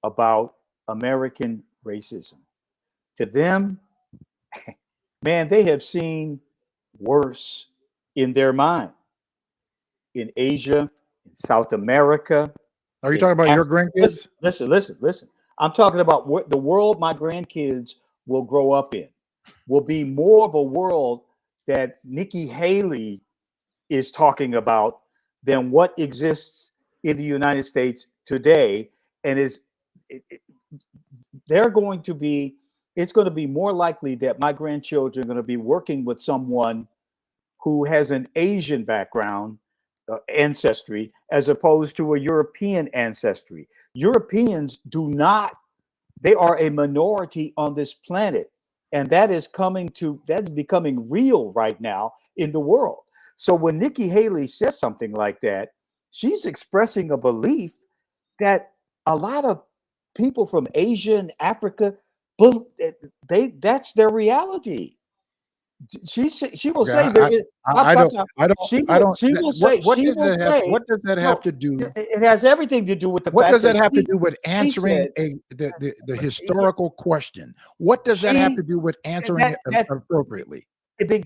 about American racism. To them, man, they have seen worse in their mind. In Asia, in South America. Are you talking about your grandkids? Listen. I'm talking about what the world my grandkids will grow up in. Will be more of a world that Nikki Haley is talking about than what exists in the United States today. And they're going to be, it's going to be more likely that my grandchildren are going to be working with someone who has an Asian background, ancestry, as opposed to a European ancestry. Europeans do not, they are a minority on this planet. And that's becoming real right now in the world. So when Nikki Haley says something like that, she's expressing a belief that a lot of people from Asia and Africa, that's their reality. She will say there is. I don't. What does that have to do? It has everything to do with the. What does that have to do with answering the historical question? What does that have to do with answering it appropriately?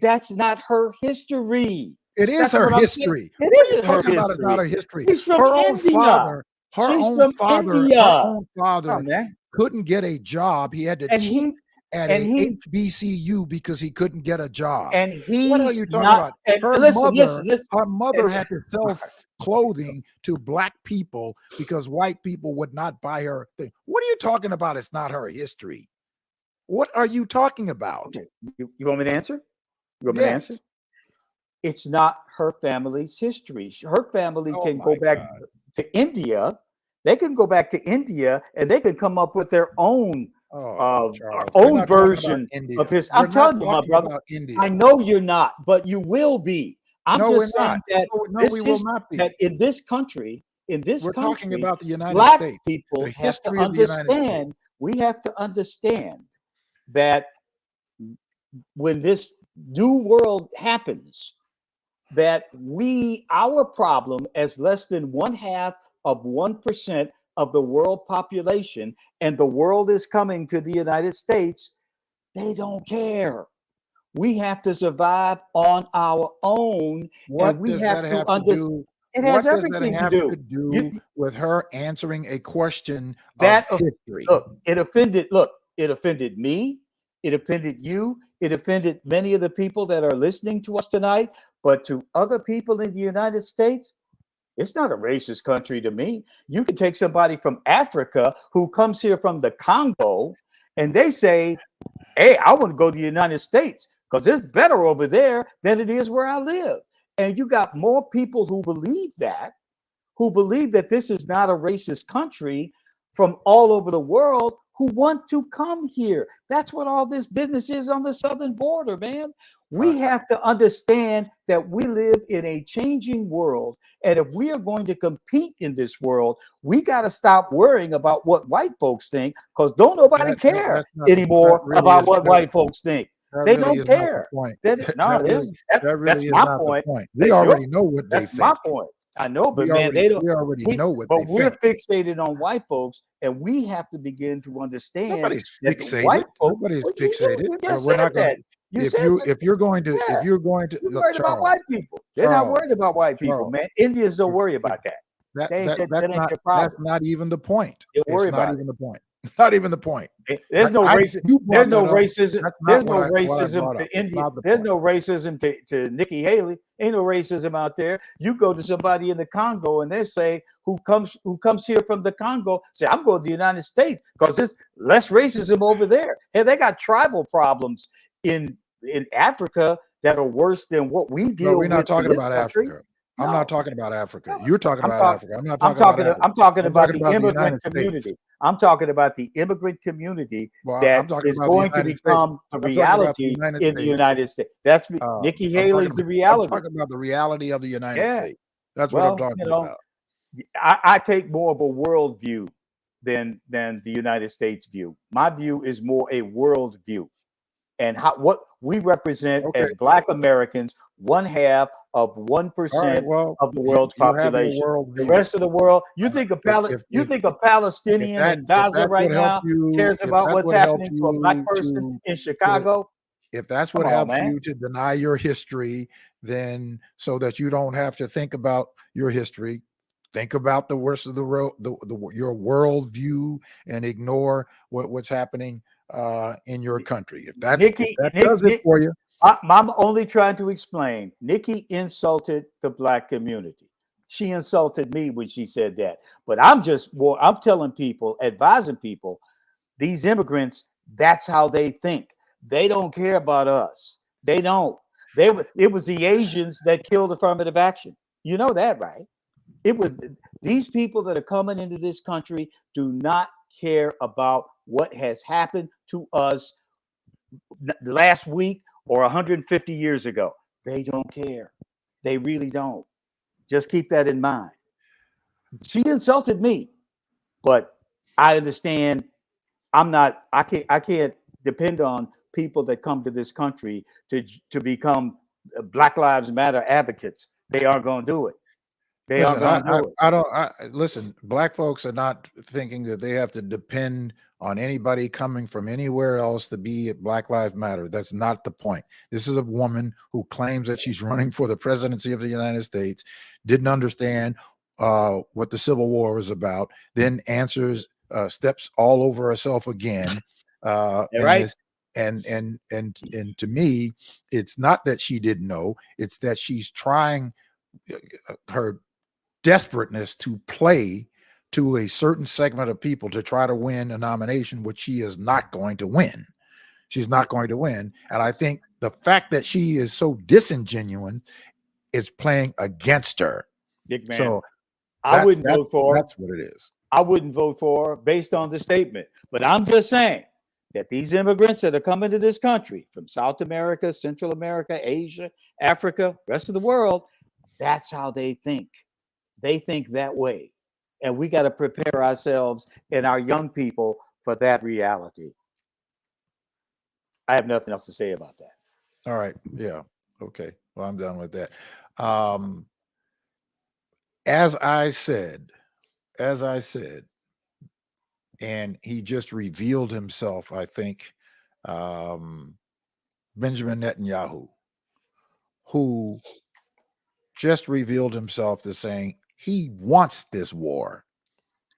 That's not her history. It is her history. It isn't her history. It's not her history. She's from India. Her own father couldn't get a job. He had to teach at a HBCU because he couldn't get a job. And what are you talking about? Her mother had to sell clothing to black people because white people would not buy her thing. What are you talking about? It's not her history. What are you talking about? Okay. You want me to answer? You want me to answer? It's not her family's history. Her family can go back to India. They can go back to India and they can come up with their own own version of his. I'm telling you, my brother. I know you're not, but you will be. I'm just saying that we will not be. That in this country, we're talking about the United States. Black people have to understand. We have to understand that when this new world happens, that our problem as less than 0.5% of the world population, and the world is coming to the United States, they don't care. We have to survive on our own. What and we does have that to have to understand. do? It has everything to do with her answering a question of history. It offended me. It offended you. It offended many of the people that are listening to us tonight. But to other people in the United States, it's not a racist country to me. You can take somebody from Africa who comes here from the Congo and they say, hey, I want to go to the United States because it's better over there than it is where I live. And you got more people who believe that this is not a racist country from all over the world who want to come here. That's what all this business is on the southern border, man. We have to understand that we live in a changing world. And if we are going to compete in this world, we got to stop worrying about what white folks think, because don't nobody care anymore about what white folks think. They don't care. That's my point. We already know what they think. That's my point. I know, but man, they don't. We already know what they think. But we're fixated on white folks, and we have to begin to understand. Nobody's fixated. Nobody's fixated. We're not going to. If you're going to look, Charles, about white people. They're not worried about white people, man. Indians don't worry about that. That's not even the point. It's not even the point. Not even the point. There's no racism. There's no racism. There's no racism to India. There's no racism to Nikki Haley. Ain't no racism out there. You go to somebody in the Congo and they say who comes here from the Congo, say I'm going to the United States because there's less racism over there. Hey, they got tribal problems in Africa that are worse than what we deal with. We're not talking about Africa. I'm not No, talking about Africa. no. You're talking I'm about talking. Africa. I'm not talking about Africa. I'm talking I'm about talking the about the immigrant United States. community. I'm talking about the immigrant community Well, I'm that talking is about the going to United States. become the I'm talking about the reality United in the States. United States. That's Nikki I'm talking Haley's the about I'm reality. talking about the reality of the United Yeah. States. That's what I'm Well, you talking know, about. I take more of a world view than the United States view. My view is more a world view, and what we represent Okay. as Black Americans, 1/2 of All right. 1% Well, of the world's you're having a population. world The view. rest of the world, you think If a Palestinian in if Gaza that's right what helps now you, cares about what's happening to a Black person in to Chicago? if that's Come what on, helps man. you to deny your history, then so that you don't have to think about your history, think about the worst of the road, your world view, and ignore what's happening in your country. If that does it for you, I'm only trying to explain. Nikki insulted the Black community. She insulted me when she said that. But I'm telling people, advising people, these immigrants, that's how they think. They don't care about us. They don't. It was the Asians that killed affirmative action. You know that, right? It was these people that are coming into this country do not care about what has happened to us last week or 150 years ago. They don't care. They really don't. Just keep that in mind. She insulted me, but I understand I can't depend on people that come to this country to become Black Lives Matter advocates. They aren't going to do it. They aren't listen, going to do it. I don't listen. Black folks are not thinking that they have to depend on anybody coming from anywhere else to be at Black Lives Matter. That's not the point. This is a woman who claims that she's running for the presidency of the United States, didn't understand what the Civil War was about, then steps all over herself again in Right? this. And to me, it's not that she didn't know; it's that she's trying her desperateness to play to a certain segment of people to try to win a nomination, which she is not going to win. She's not going to win. And I think the fact that she is so disingenuous is playing against her. Big man. So I wouldn't vote for her. that's what it is. I wouldn't vote for her based on the statement. But I'm just saying that these immigrants that are coming to this country from South America, Central America, Asia, Africa, rest of the world, that's how they think. They think that way. And we got to prepare ourselves and our young people for that reality. I have nothing else to say about that. All right. Yeah. Okay. Well, I'm done with that. As I said, and he just revealed himself, I think, Benjamin Netanyahu, who just revealed himself as saying he wants this war.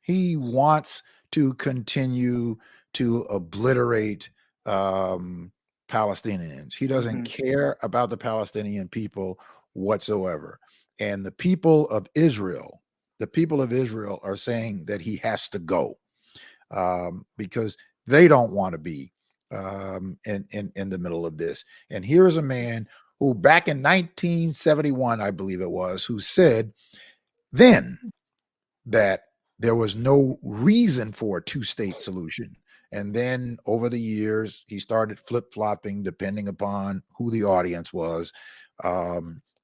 He wants to continue to obliterate Palestinians. He doesn't care about the Palestinian people whatsoever. And the people of Israel are saying that he has to go because they don't want to be in the middle of this. And here is a man who back in 1971, I believe it was, who said then that there was no reason for a two-state solution. And then over the years, he started flip-flopping depending upon who the audience was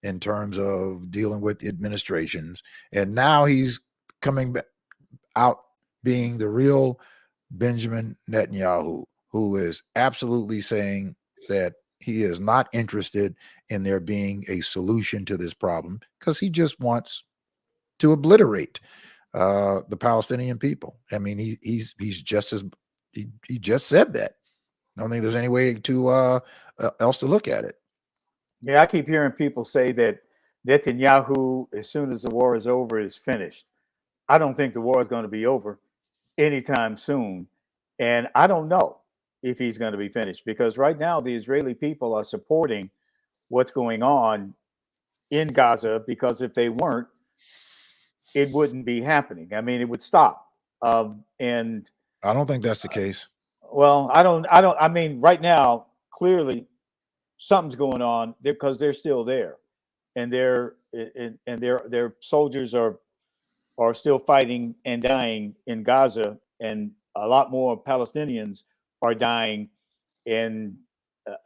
in terms of dealing with administrations. And now he's coming out being the real Benjamin Netanyahu, who is absolutely saying that he is not interested in there being a solution to this problem because he just wants to obliterate the Palestinian people. I mean, he's just as he just said that. I don't think there's any way to else to look at it. Yeah, I keep hearing people say that Netanyahu, as soon as the war is over, is finished. I don't think the war is going to be over anytime soon. And I don't know if he's going to be finished because right now the Israeli people are supporting what's going on in Gaza because if they weren't, it wouldn't be happening. I mean, it would stop. And I don't think that's the case. well, I mean, right now, clearly something's going on because they're still there and they're and their soldiers are still fighting and dying in Gaza, and a lot more Palestinians are dying. And uh,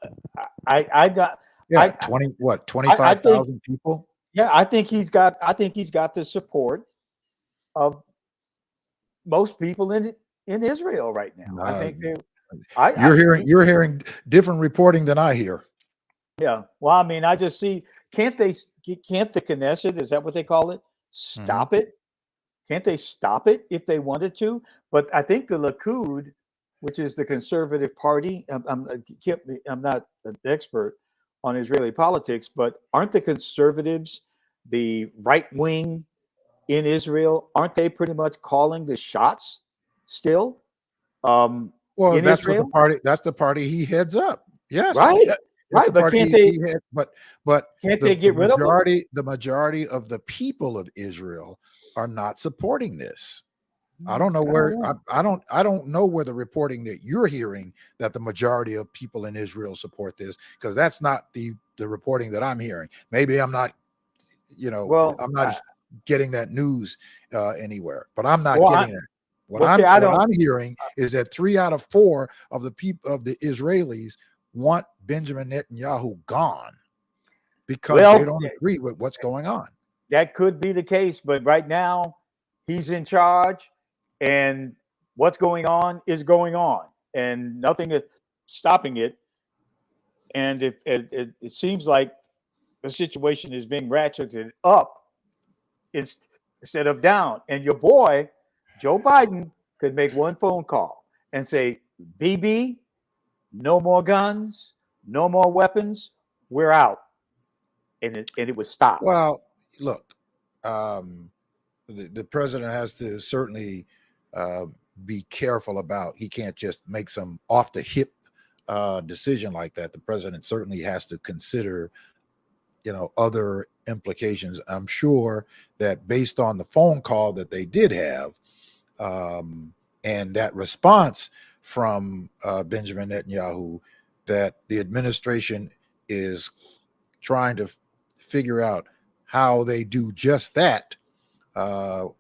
I got Yeah, I 20 what, I think 25,000 people? yeah, I think he's got the support of most people in Israel right now. I Uh, think they I you're hearing different reporting than I hear. yeah. Well, I mean, I just see can't they can't the Knesset, is that what they call it? Mhm. Stop it? Can't they stop it if they wanted to? But I think the Likud, which is the conservative party, I'm not an expert on Israeli politics, but aren't the conservatives the right wing in Israel? Aren't they pretty much calling the shots still Well, in Israel? that's the party he heads up. Yes, Right, it's the right. But party he head, but can't they get rid of them? the majority of the people of Israel are not supporting this. I don't know I don't where know. I don't know where the reporting that you're hearing that the majority of people in Israel support this, because that's not the reporting that I'm hearing. Maybe I'm not, Well, I'm not getting that news anywhere, but I'm not well, getting it. well, see, I What don't. I'm hearing is that 3 out of 4 of the people of the Israelis want Benjamin Netanyahu gone because they Well, don't agree with what's going on. that could be the case, but right now he's in charge, and what's going on is going on, and nothing is stopping it. And if it seems like the situation is being ratcheted up instead of down, and your boy Joe Biden could make one phone call and say, "BB, no more guns, no more weapons, we're out," and it would stop. Well, look, um, the president has to certainly uh, be careful about. He can't just make some off the hip decision like that. The president certainly has to consider, other implications. I'm sure that based on the phone call that they did have, and that response from Benjamin Netanyahu, that the administration is trying to figure out how they do just that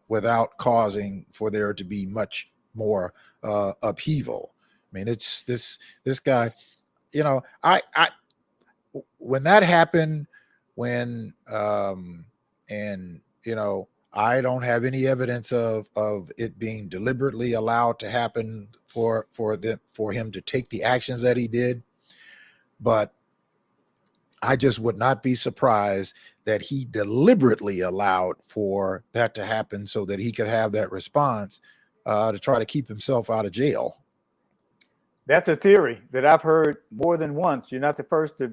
without causing for there to be much more upheaval. I mean, it's this guy. I when that happened, when and I don't have any evidence of it being deliberately allowed to happen for him to take the actions that he did, but I just would not be surprised that he deliberately allowed for that to happen so that he could have that response to try to keep himself out of jail. That's a theory that I've heard more than once. You're not the first to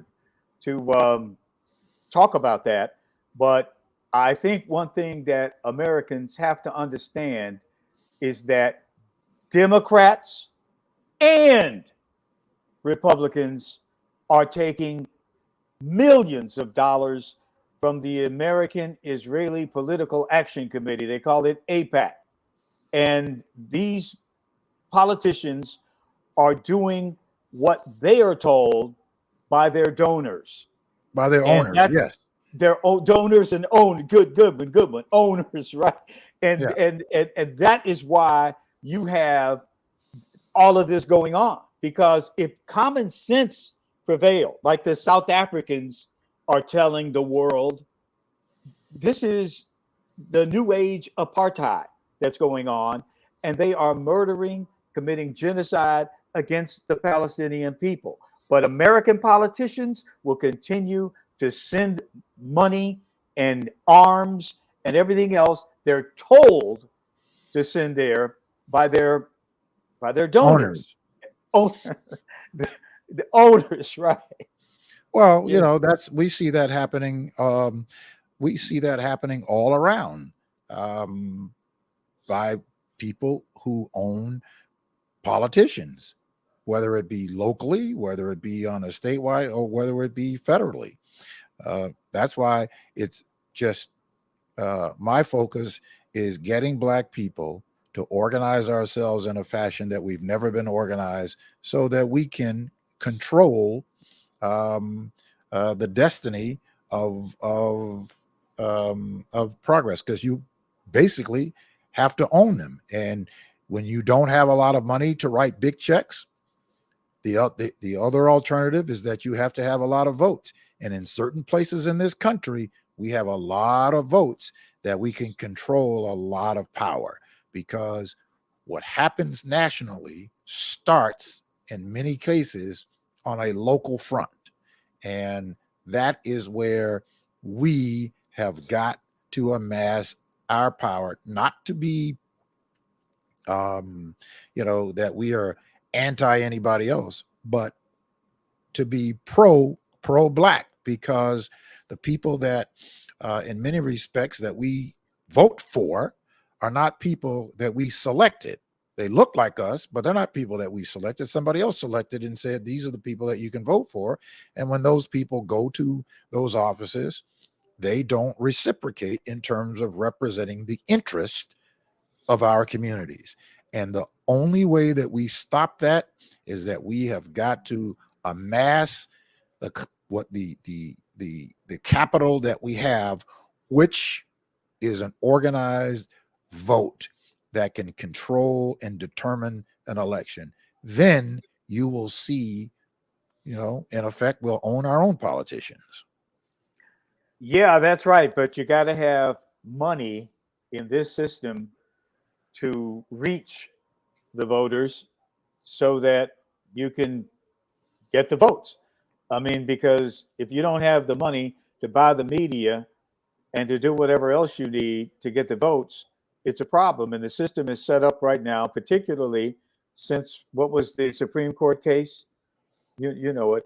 talk about that, but I think one thing that Americans have to understand is that Democrats and Republicans are taking millions of dollars from the American Israeli Political Action Committee. They call it APAC. And these politicians are doing what they are told by their donors. By their And owners, that's yes. their donors and own good one, owners, right? And, Yeah. and and and that is why you have all of this going on. Because if common sense prevailed, like the South Africans are telling the world, this is the new age apartheid that's going on, and they are murdering, committing genocide against the Palestinian people. But American politicians will continue to send money and arms and everything else they're told to send there by their donors. Owners. Owner, the owners, right? Well, You know, we see that happening. We see that happening all around by people who own politicians, whether it be locally, whether it be on a statewide, or whether it be federally. That's why it's just my focus is getting Black people to organize ourselves in a fashion that we've never been organized, so that we can control um, the destiny of of progress, because you basically have to own them. And when you don't have a lot of money to write big checks, the other alternative is that you have to have a lot of votes. And in certain places in this country, we have a lot of votes that we can control a lot of power, because what happens nationally starts in many cases on a local front. And that is where we have got to amass our power, not to be, that we are anti anybody else, but to be pro black, because the people that, in many respects, that we vote for are not people that we selected. They look like us, but they're not people that we selected. Somebody else selected and said, these are the people that you can vote for. And when those people go to those offices, they don't reciprocate in terms of representing the interest of our communities. And the only way that we stop that is that we have got to amass the capital that we have, which is an organized vote that can control and determine an election. Then you will see, in effect, we'll own our own politicians. Yeah, that's right. But you got to have money in this system to reach the voters so that you can get the votes. I mean, because if you don't have the money to buy the media and to do whatever else you need to get the votes, it's a problem. And the system is set up right now, particularly since what was the Supreme Court case? You know it.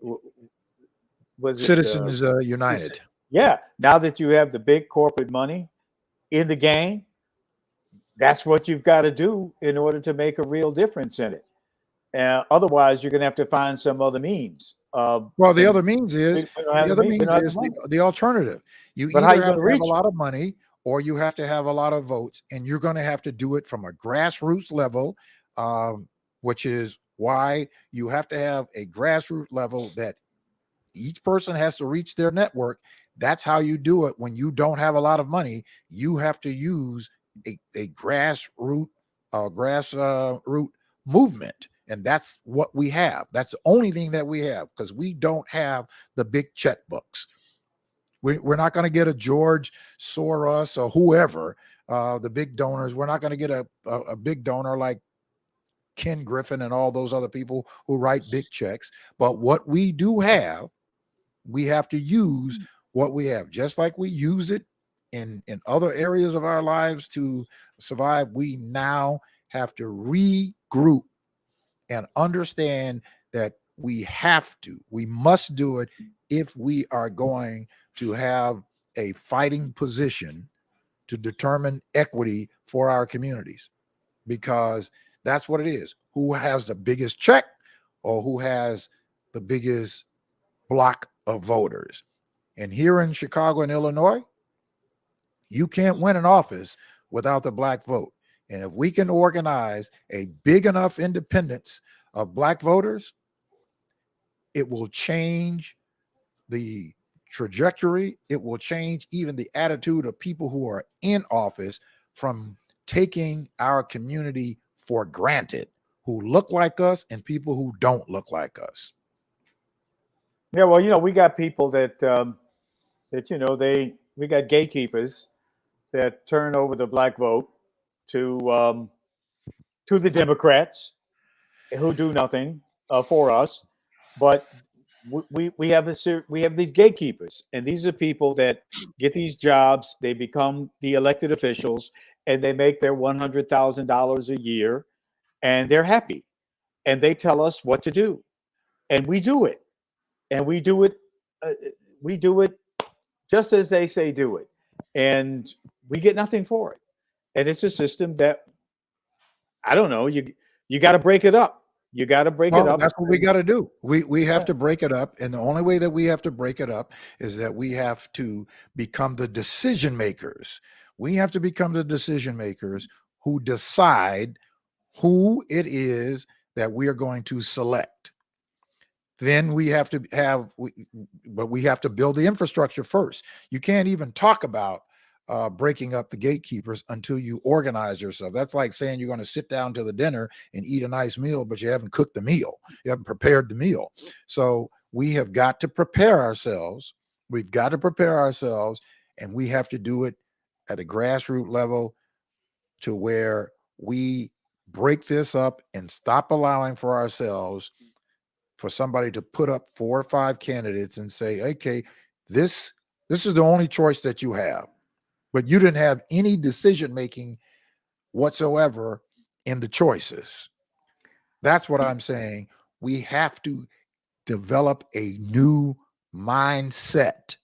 Was it Citizens United. Yeah. Now that you have the big corporate money in the game, that's what you've got to do in order to make a real difference in it. Otherwise, you're going to have to find some other means. Well, the other means is the the alternative. You But either how have you to have reach a lot of money, or you have to have a lot of votes, and you're going to have to do it from a grassroots level, which is why you have to have a grassroots level that each person has to reach their network. That's how you do it. When you don't have a lot of money, you have to use a grassroots root movement. And that's what we have. That's the only thing that we have, because we don't have the big checkbooks. We're not going to get a George Soros or whoever, the big donors. We're not going to get a big donor like Ken Griffin and all those other people who write big checks. But what we do have, we have to use what we have, just like we use it in other areas of our lives to survive. We now have to regroup and understand that we must do it if we are going to have a fighting position to determine equity for our communities, because that's what it is. Who has the biggest check, or who has the biggest block of voters? And here in Chicago and Illinois, you can't win an office without the black vote. And if we can organize a big enough independence of black voters, it will change the trajectory. It will change even the attitude of people who are in office from taking our community for granted, who look like us and people who don't look like us. Yeah, well, we got people that we got gatekeepers that turn over the black vote to the Democrats, who do nothing for us. But we have these gatekeepers, and these are people that get these jobs. They become the elected officials, and they make their $100,000 a year, and they're happy, and they tell us what to do, and we do it, and we do it just as they say do it, and we get nothing for it. And it's a system that, I don't know. You got to break it up. You got to break it up. That's what we got to do. We have to break it up, and the only way that we have to break it up is that we have to become the decision makers. We have to become the decision makers who decide who it is that we are going to select. then we have to but we have to build the infrastructure first. You can't even talk about breaking up the gatekeepers until you organize yourself. That's like saying you're going to sit down to the dinner and eat a nice meal, but you haven't cooked the meal. You haven't prepared the meal. So we have got to prepare ourselves. We've got to prepare ourselves, and we have to do it at a grassroots level to where we break this up and stop allowing for ourselves for somebody to put up 4 or 5 candidates and say, okay, this is the only choice that you have, but you didn't have any decision making whatsoever in the choices. That's what I'm saying. We have to develop a new mindset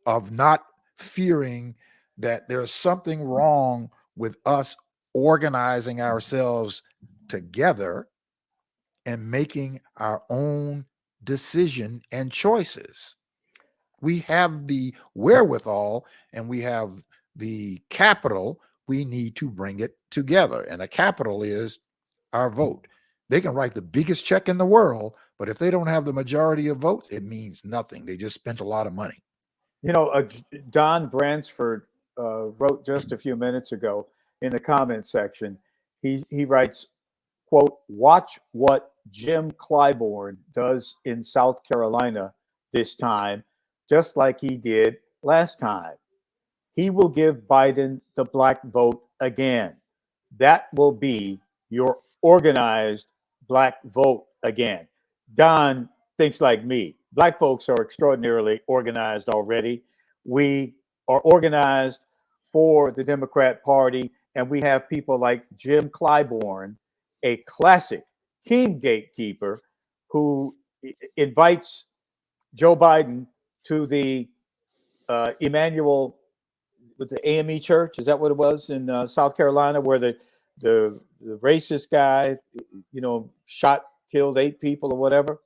of not fearing that there's something wrong with us organizing ourselves together and making our own decision and choices. We have the wherewithal and we have the capital. We need to bring it together. And the capital is our vote. They can write the biggest check in the world, but if they don't have the majority of votes, it means nothing. They just spent a lot of money. You know, Don Bransford wrote just a few minutes ago in the comment section. He writes, quote, "Watch what Jim Clyburn does in South Carolina this time, just like he did last time. He will give Biden the black vote again. That will be your organized black vote again." Don thinks like me. Black folks are extraordinarily organized already. We are organized for the Democrat Party, and we have people like Jim Clyburn, a classic king gatekeeper, who invites Joe Biden to the Emmanuel, with the AME Church. Is that what it was in South Carolina, where the racist guy, killed 8 people or whatever?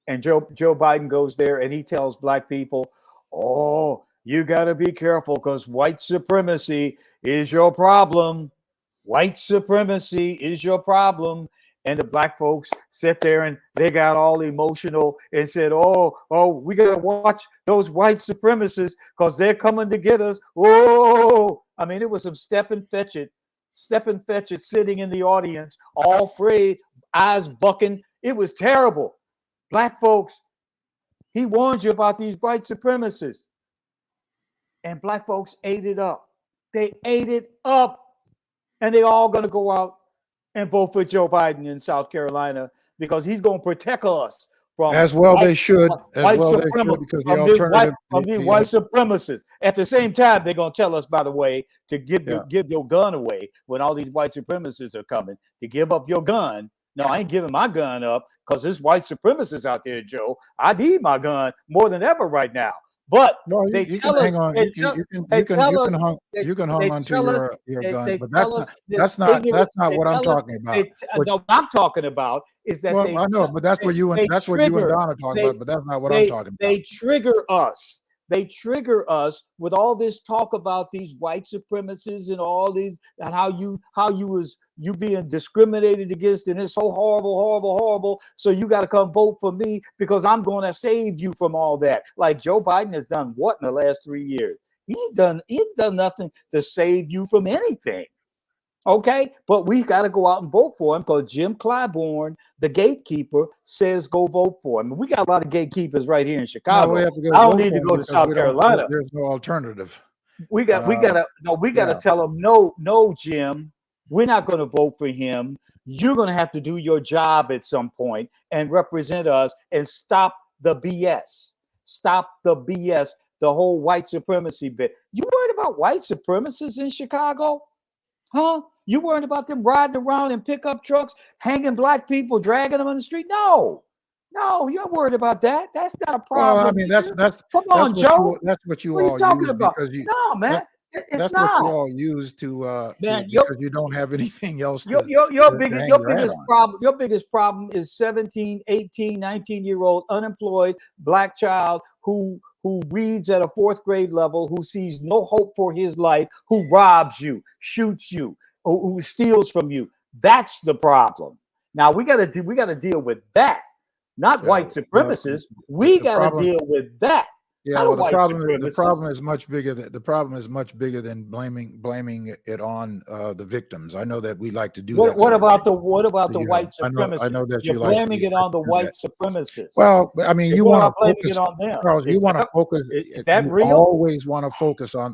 And Joe Biden goes there and he tells black people, "Oh, you got to be careful because white supremacy is your problem. White supremacy is your problem." And the black folks sit there and they got all emotional and said, "Oh, we got to watch those white supremacists because they're coming to get us." Oh, I mean, it was some Stephen Fetchit sitting in the audience, all afraid, eyes bucking. It was terrible. Black folks, he warned you about these white supremacists. And black folks ate it up. They ate it up. And they all going to go out and vote for Joe Biden in South Carolina because he's going to protect us from As well they should. White Because the alternative from these white supremacists. At the same time, they're going to tell us, by the way, to give your gun away when all these white supremacists are coming, to give up your gun. No, I ain't giving my gun up because there's white supremacists out there, Joe. I need my gun more than ever right now. But no, they you tell can us, hang on. You can hang on to your gun, but that's not what I'm talking about. No, what I'm talking about is that I know, but that's what you and Don are talking about. But that's not what I'm talking about. They trigger us. They trigger us with all this talk about these white supremacists and all these, and how you being discriminated against, and it's so horrible, horrible, horrible. So you got to come vote for me because I'm going to save you from all that. Like Joe Biden has done what in the last 3 years? He ain't done nothing to save you from anything. Okay, but we got to go out and vote for him because Jim Clyburn, the gatekeeper, says go vote for him. We got a lot of gatekeepers right here in Chicago. I don't need to go to South Carolina. There's no alternative. We got to tell them, no, Jim, we're not going to vote for him. You're going to have to do your job at some point and represent us and stop the BS. Stop the BS, the whole white supremacy bit. You worried about white supremacists in Chicago? Huh? You worried about them riding around in pickup trucks, hanging black people, dragging them on the street? No, you're worried about that. That's not a problem. Well, I mean, that's come on, Joe. That's what you what all are you talking use about? No, man. That's not. What you all use to man, because you don't have anything else. Your biggest problem is 17, 18, 19-year-old unemployed black child who reads at a 4th grade level, who sees no hope for his life, who robs you, shoots you, who steals from you. That's the problem. Now we got to deal with that. not white well, supremacists. We the got to problem, deal with that, yeah, not a well, white the supremacist. problem is much bigger than blaming it on the victims. I know that we like to do that What sort of about thing. the white I supremacists? know that You're you like blaming it to on the do that. white supremacists. Well, I mean, You're you going want on to blaming it focus, on them. Charles. You Is want to that focus. is that You real? always want to focus on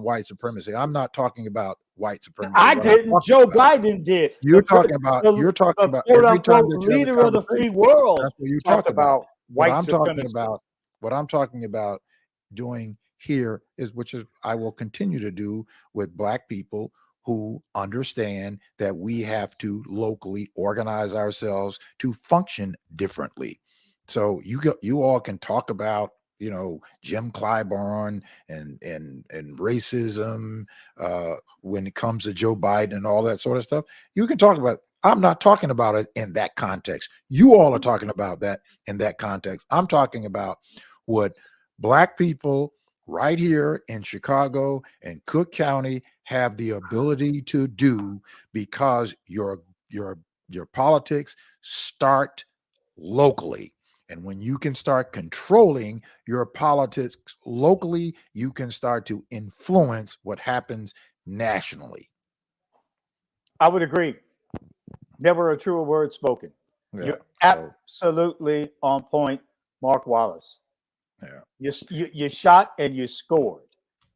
white supremacy. I'm not talking about white supremacy. I What I'm didn't. talking Joe about, Biden did. The, you're talking the about quote every time unquote that you have a leader of the free conversation. world That's what you talked talk about. about What white I'm talking about, supremacists. what I'm talking about doing here is, which is I will continue to do with Black people who understand that we have to locally organize ourselves to function differently. So you all can talk about, Jim Clyburn and racism when it comes to Joe Biden and all that sort of stuff. You can talk about. I'm not talking about it in that context. You all are talking about that in that context. I'm talking about what Black people right here in Chicago and Cook County have the ability to do, because your politics start locally. And when you can start controlling your politics locally, you can start to influence what happens nationally. I would agree. Never a truer word spoken. Yeah. You're So, absolutely on point, Mark Wallace. yeah. You shot and you scored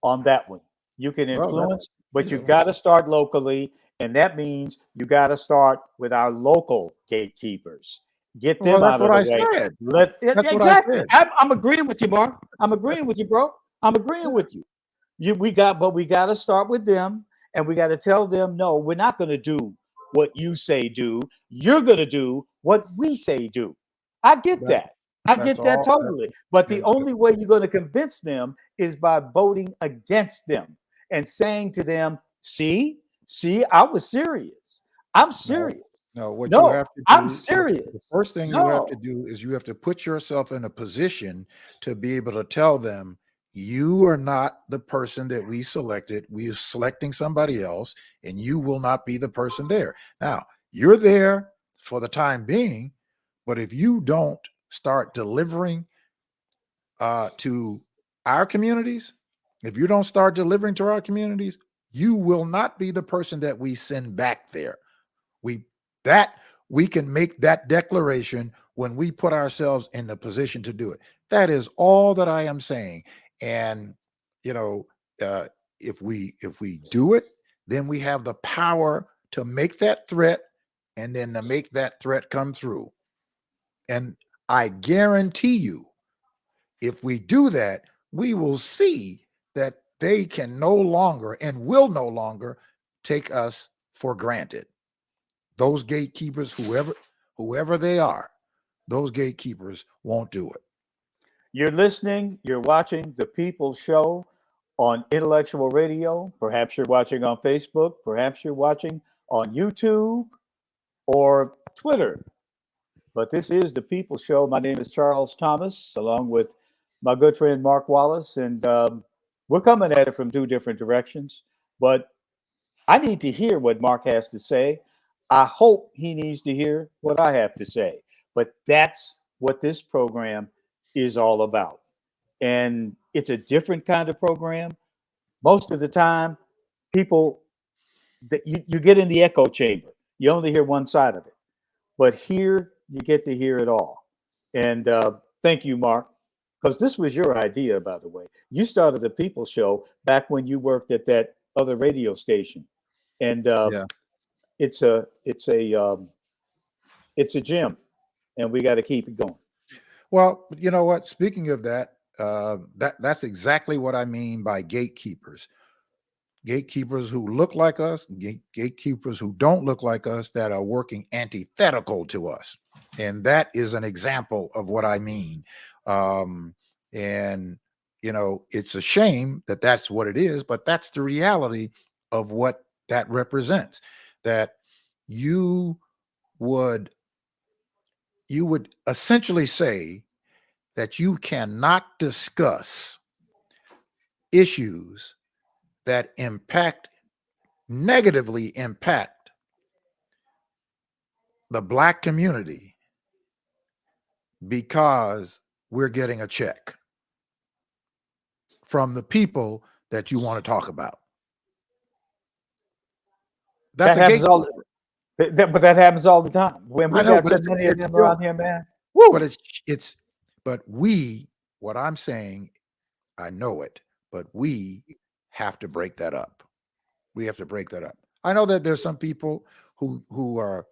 on that one. You can Well, influence, but you yeah, got to start locally, and that means you got to start with our local gatekeepers. Get well, them that's out what of the I way. said. That's what I Exactly. said. I'm agreeing with you, Mark. I'm agreeing with you, bro. I'm agreeing with you. But we got to start with them, and we got to tell them, no, we're not going to do what you say do. You're going to do what we say do. I get That that. I that's get that all. totally. But the And only way you're going to convince them is by voting against them and saying to them, see, I was serious. I'm no, serious. no, what you No, have to I'm do, the serious. first thing you have to No. do is you have to put yourself in a position to be able to tell them you are not the person that we selected. We're selecting somebody else, and you will not be the person there. Now, you're there for the time being, but if you don't start delivering to our communities, if you don't start delivering to our communities, you will not be the person that we send back there. We that we can make that declaration when we put ourselves in the position to do it. That is all that I am saying. And you know, uh, if we do it, then we have the power to make that threat, and then to make that threat come through. And I guarantee you, if we do that, we will see that they can no longer and will no longer take us for granted. Those gatekeepers, whoever they are, those gatekeepers won't do it. You're listening, you're watching The People Show on Intellectual Radio. Perhaps you're watching on Facebook. Perhaps you're watching on YouTube or Twitter. But this is The People Show. My name is Charles Thomas, along with my good friend Mark Wallace. And we're coming at it from two different directions. But I need to hear what Mark has to say. I hope he needs to hear what I have to say. But that's what this program is all about. And it's a different kind of program. Most of the time, people that you get in the echo chamber. You only hear one side of it. But here you get to hear it all. And thank you, Mark, because this was your idea, by the way. You started the People Show back when you worked at that other radio station, and Yeah. it's a it's a it's a gem, and we got to keep it going. Well, you know what? Speaking of that, that's exactly what I mean by gatekeepers. Gatekeepers who look like us, gatekeepers who don't look like us, that are working antithetical to us. And that is an example of what I mean. And, it's a shame that that's what it is, but that's the reality of what that represents. That you would you would essentially say that you cannot discuss issues that negatively impact the Black community because we're getting a check from the people that you want to talk about. That's That a happens all. gatekeeper. But that happens all the time. When I we know, got but so it's many of it's them still, around here, man. Woo! but it's but we, what I'm saying, I know it, but we have to break that up. We have to break that up. I know that there's some people who are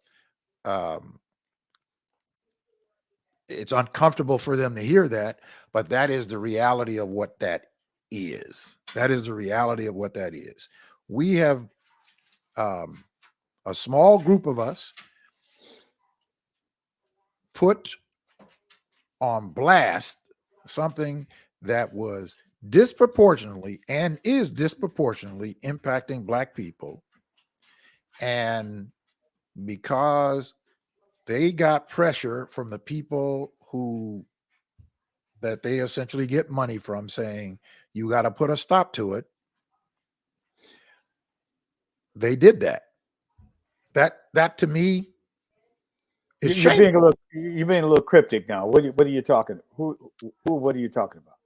it's uncomfortable for them to hear that, but that is the reality of what that is. That is the reality of what that is. We have a small group of us put on blast something that was disproportionately and is disproportionately impacting Black people. And because they got pressure from the people who that they essentially get money from, saying you got to put a stop to it, they did that. That to me is You're being a shameful. little cryptic now. What are you talking? Who? What are you talking about?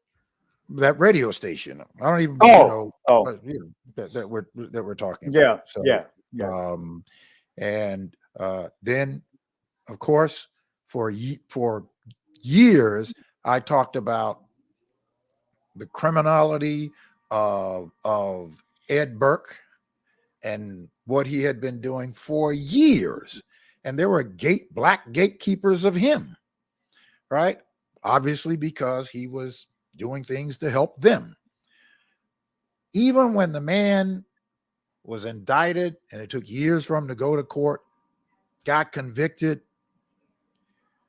That radio station, I don't even, Oh, that we're talking yeah, about. So, yeah, yeah. And then, of course, for years, I talked about the criminality of Ed Burke and what he had been doing for years. And there were Black gatekeepers of him, right? Obviously, because he was doing things to help them. Even when the man was indicted and it took years for him to go to court, got convicted,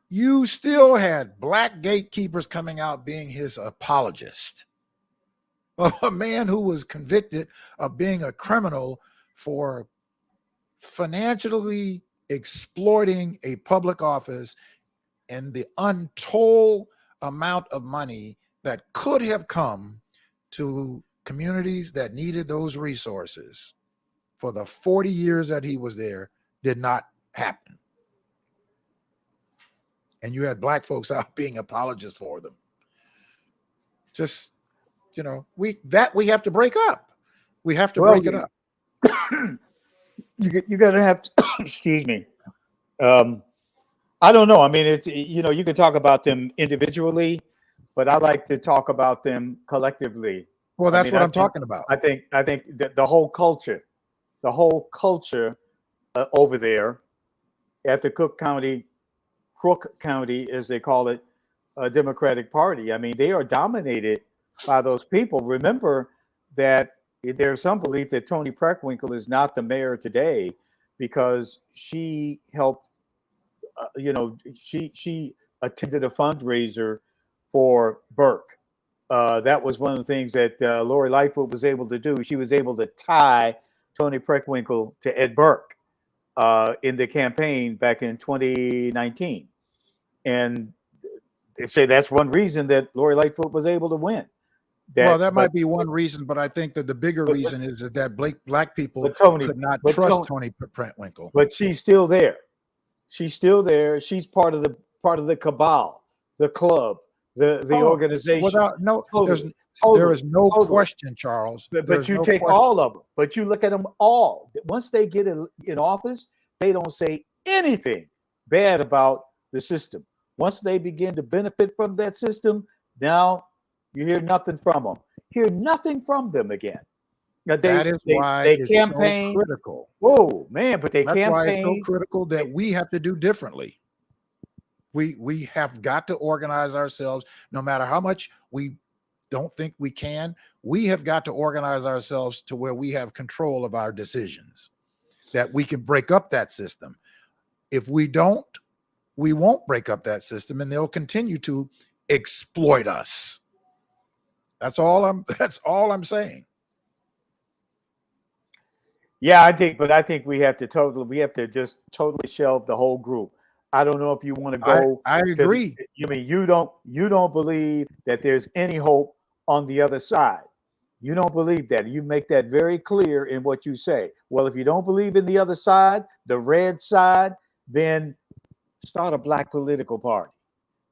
you still had Black gatekeepers coming out being his apologist. A man who was convicted of being a criminal for financially exploiting a public office and the untold amount of money that could have come to communities that needed those resources for the 40 years that he was there did not happen. And you had Black folks out being apologists for them. Just, we have to break up. We have to break it up. You got to have to, excuse me. I don't know. I mean, it's, you can talk about them individually, but I like to talk about them collectively. Well, that's what I'm think, talking about. I think that the whole culture over there at the Crook County, as they call it, Democratic Party. I mean, they are dominated by those people. Remember that there's some belief that Toni Preckwinkle is not the mayor today because she helped. She attended a fundraiser for Burke. That was one of the things that Lori Lightfoot was able to do. She was able to tie Toni Preckwinkle to Ed Burke in the campaign back in 2019. And they say that's one reason that Lori Lightfoot was able to win. That might be one reason, but I think that the bigger reason is that Black people could not trust Toni Preckwinkle. But she's still there. She's still there. She's part of the cabal, the club, the organization. There is no question, Charles. But you take all of them. But you look at them all. Once they get in office, they don't say anything bad about the system. Once they begin to benefit from that system, now you hear nothing from them. Hear nothing from them again. Now that is why it's so critical. Whoa, man! But that's why it's so critical that we have to do differently. We have got to organize ourselves, no matter how much we don't think we can. We have got to organize ourselves to where we have control of our decisions, that we can break up that system. If we don't, we won't break up that system, and they'll continue to exploit us. That's all I'm saying. Yeah, I think we have to just totally shelve the whole group. I don't know if you want to go. I agree. You mean you don't believe that there's any hope on the other side? You don't believe that. You make that very clear in what you say. Well, if you don't believe in the other side, the red side, then start a Black political party.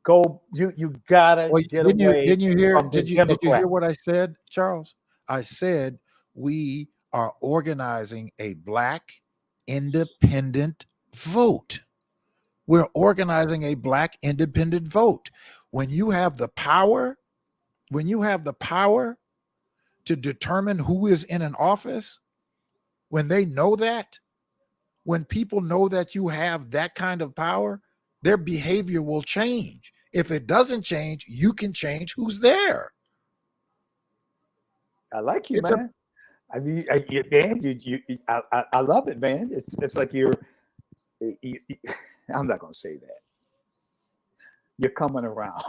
go. You gotta Well, get away didn't you hear from the did you Democrat. hear what I said, Charles? I said we are organizing a black independent vote. We're organizing a black independent vote. When you have the power, when you have the power to determine who is in an office, when they know that, when people know that you have that kind of power, their behavior will change. If it doesn't change, you can change who's there. I like you, It's a man. I mean, man, I love it, man. It's like I'm not gonna say that. You're coming around.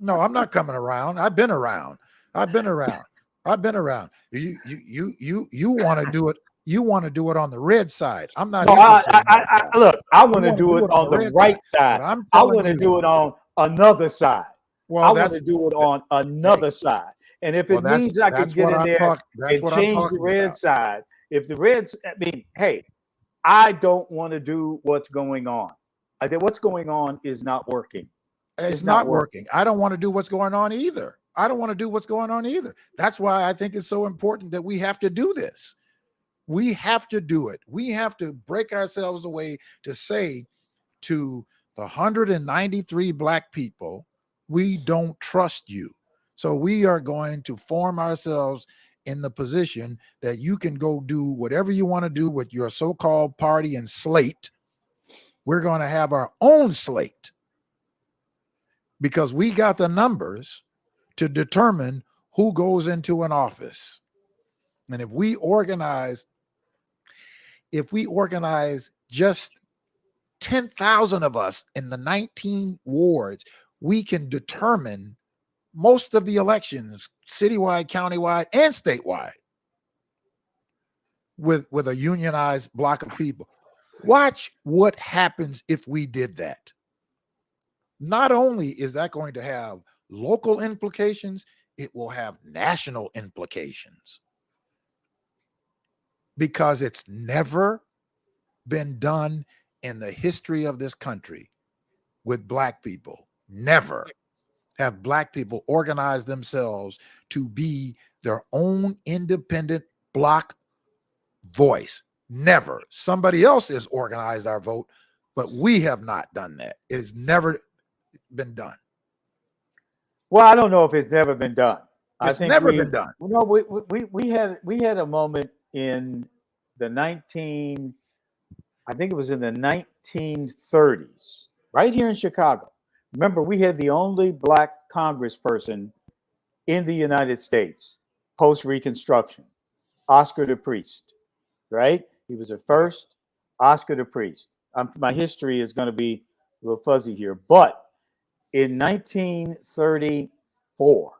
no, I'm not coming around. I've been around. I've been around. I've been around. You want to do it. You want to do it on the red side. I'm not No, interested in that side. look. I You want to want to do do it it on on the the red right side. side. But I'm I telling want to you, do it on another side. I well, want to do it that, on hey, another side. And if well, it means I can that's get what in I'm there talking. That's and what I'm change the talking red about. side, if the reds, I mean, hey, I don't want to do what's going on. I think what's going on is not working. It's It's not not working. working. I don't want to do what's going on either. I don't want to do what's going on either. That's why I think it's so important that we have to do this. We have to do it. We have to break ourselves away to say to the 193 black people, we don't trust you. So we are going to form ourselves in the position that you can go do whatever you want to do with your so-called party and slate. We're going to have our own slate because we got the numbers to determine who goes into an office. And if we organize just 10,000 of us in the 19 wards, we can determine most of the elections, citywide, countywide, and statewide, with a unionized block of people. Watch what happens if we did that. Not only is that going to have local implications, it will have national implications because it's never been done in the history of this country with black people. Never have black people organize themselves to be their own independent block voice. Never. Somebody else has organized our vote, but we have not done that. It has never been done. Well, I don't know if it's never been done. I It's think never been done. we had a moment in the 19, I think it was in the 1930s, right here in Chicago. Remember, we had the only black congressperson in the United States post Reconstruction, Oscar the Priest, right? He was the first Oscar the Priest. My history is going to be a little fuzzy here, but in 1934,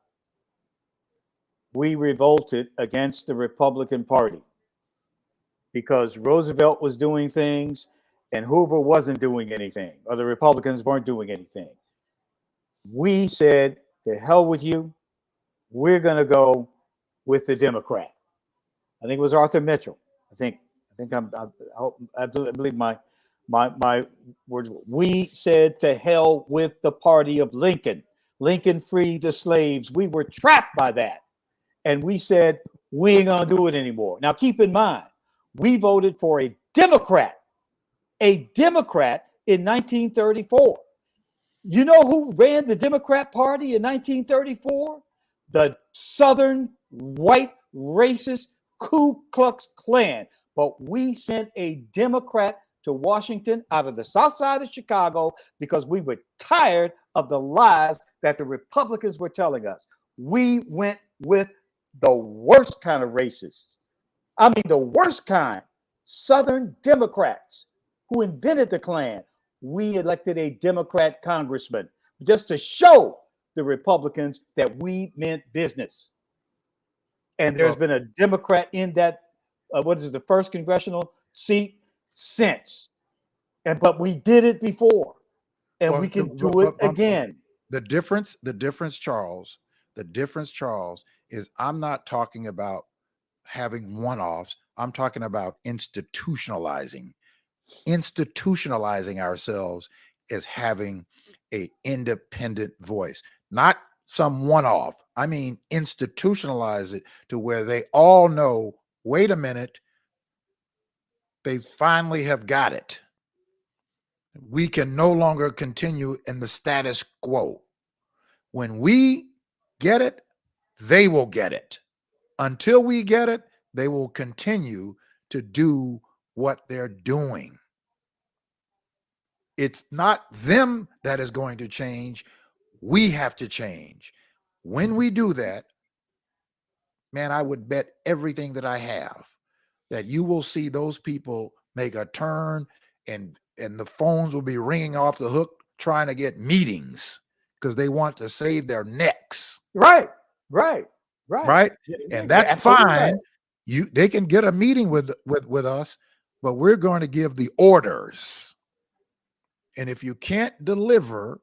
we revolted against the Republican Party because Roosevelt was doing things and Hoover wasn't doing anything, or the Republicans weren't doing anything. We said, to hell with you. We're going to go with the Democrat. I think it was Arthur Mitchell. I believe my words. We said to hell with the party of Lincoln. Lincoln freed the slaves. We were trapped by that. And we said, we ain't going to do it anymore. Now, keep in mind, we voted for a Democrat in 1934. You know who ran the Democrat Party in 1934? The Southern white racist Ku Klux Klan. But we sent a Democrat to Washington out of the South Side of Chicago because we were tired of the lies that the Republicans were telling us. We went with the worst kind of racists. I mean, the worst kind. Southern Democrats who invented the Klan. We elected a Democrat congressman just to show the Republicans that we meant business. And there's been a Democrat in that, the first congressional seat since. But we did it before, and we can do it again. The difference, Charles, is I'm not talking about having one-offs. I'm talking about institutionalizing ourselves as having a independent voice, not some one-off. I mean, institutionalize it to where they all know, wait a minute, they finally have got it. We can no longer continue in the status quo. When we get it, they will get it. Until we get it, they will continue to do what they're doing. It's not them that is going to change. We have to change. When we do that, man, I would bet everything that I have that you will see those people make a turn, and the phones will be ringing off the hook trying to get meetings because they want to save their necks. Right. And that's fine. They can get a meeting with us, but we're going to give the orders. And if you can't deliver,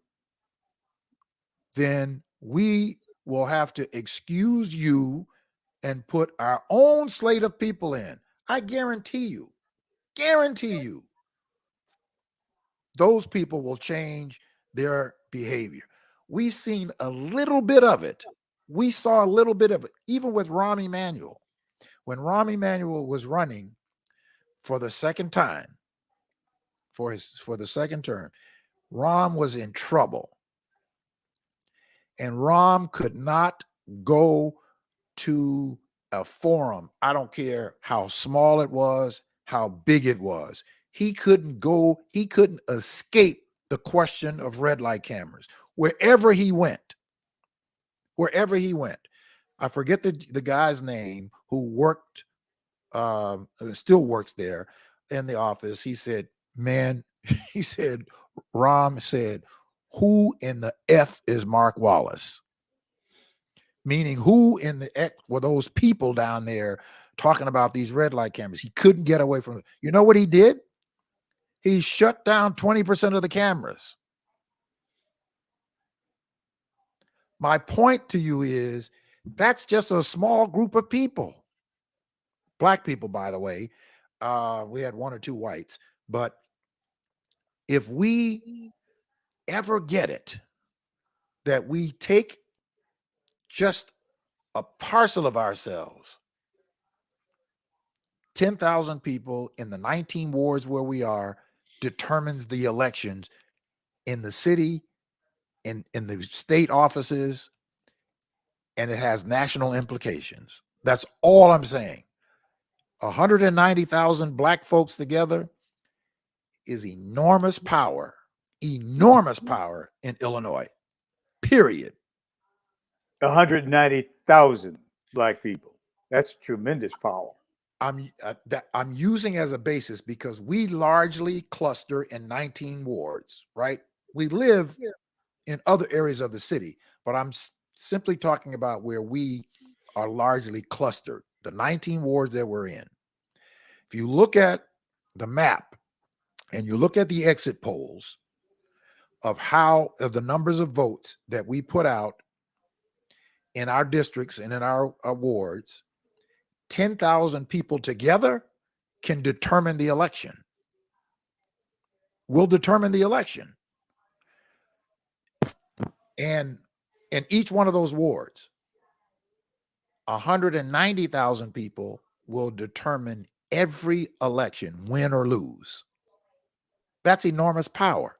then we will have to excuse you and put our own slate of people in. I guarantee you, those people will change their behavior. We've seen a little bit of it. We saw a little bit of it, even with Rahm Emanuel. When Rahm Emanuel was running for the second time, for the second term, Rahm was in trouble. And Rahm could not go to a forum. I don't care how small it was, how big it was. He couldn't go, he couldn't escape the question of red light cameras. Wherever he went. I forget the guy's name who worked, still works there in the office. He said, man, he said, Rahm said, who in the F is Mark Wallace? Meaning, who in the X were those people down there talking about these red light cameras? He couldn't get away from it. You know what he did? He shut down 20% of the cameras. My point to you is that's just a small group of people. Black people, by the way. We had one or two whites. But if we ever get it, that we take just a parcel of ourselves, 10,000 people in the 19 wards where we are, determines the elections in the city, in the state offices, and it has national implications. That's all I'm saying. 190,000 black folks together is enormous power in Illinois, period. 190,000 black people. That's tremendous power. I'm using as a basis because we largely cluster in 19 wards, right? We live in other areas of the city, but I'm simply talking about where we are largely clustered, the 19 wards that we're in. If you look at the map and you look at the exit polls of the numbers of votes that we put out in our districts and in our wards, 10,000 people together can determine the election. Will determine the election. And in each one of those wards, 190,000 people will determine every election, win or lose. That's enormous power.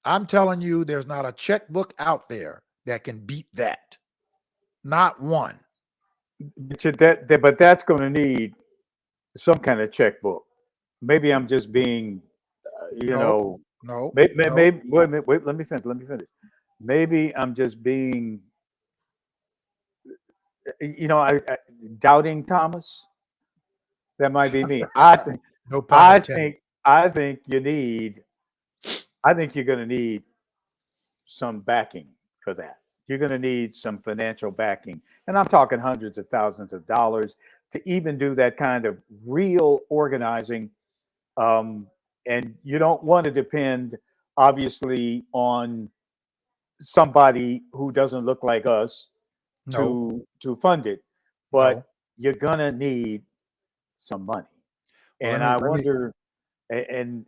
I'm telling you, there's not a checkbook out there that can beat that. Not one. But that's going to need some kind of checkbook. Maybe I'm just being, No. Maybe, wait, let me finish. Maybe I'm just being, I doubting Thomas. That might be me. I think you're going to need some backing for that. You're going to need some financial backing. And I'm talking hundreds of thousands of dollars to even do that kind of real organizing. And you don't want to depend, obviously, on somebody who doesn't look like us to fund it. But you're going to need some money. And I wonder, and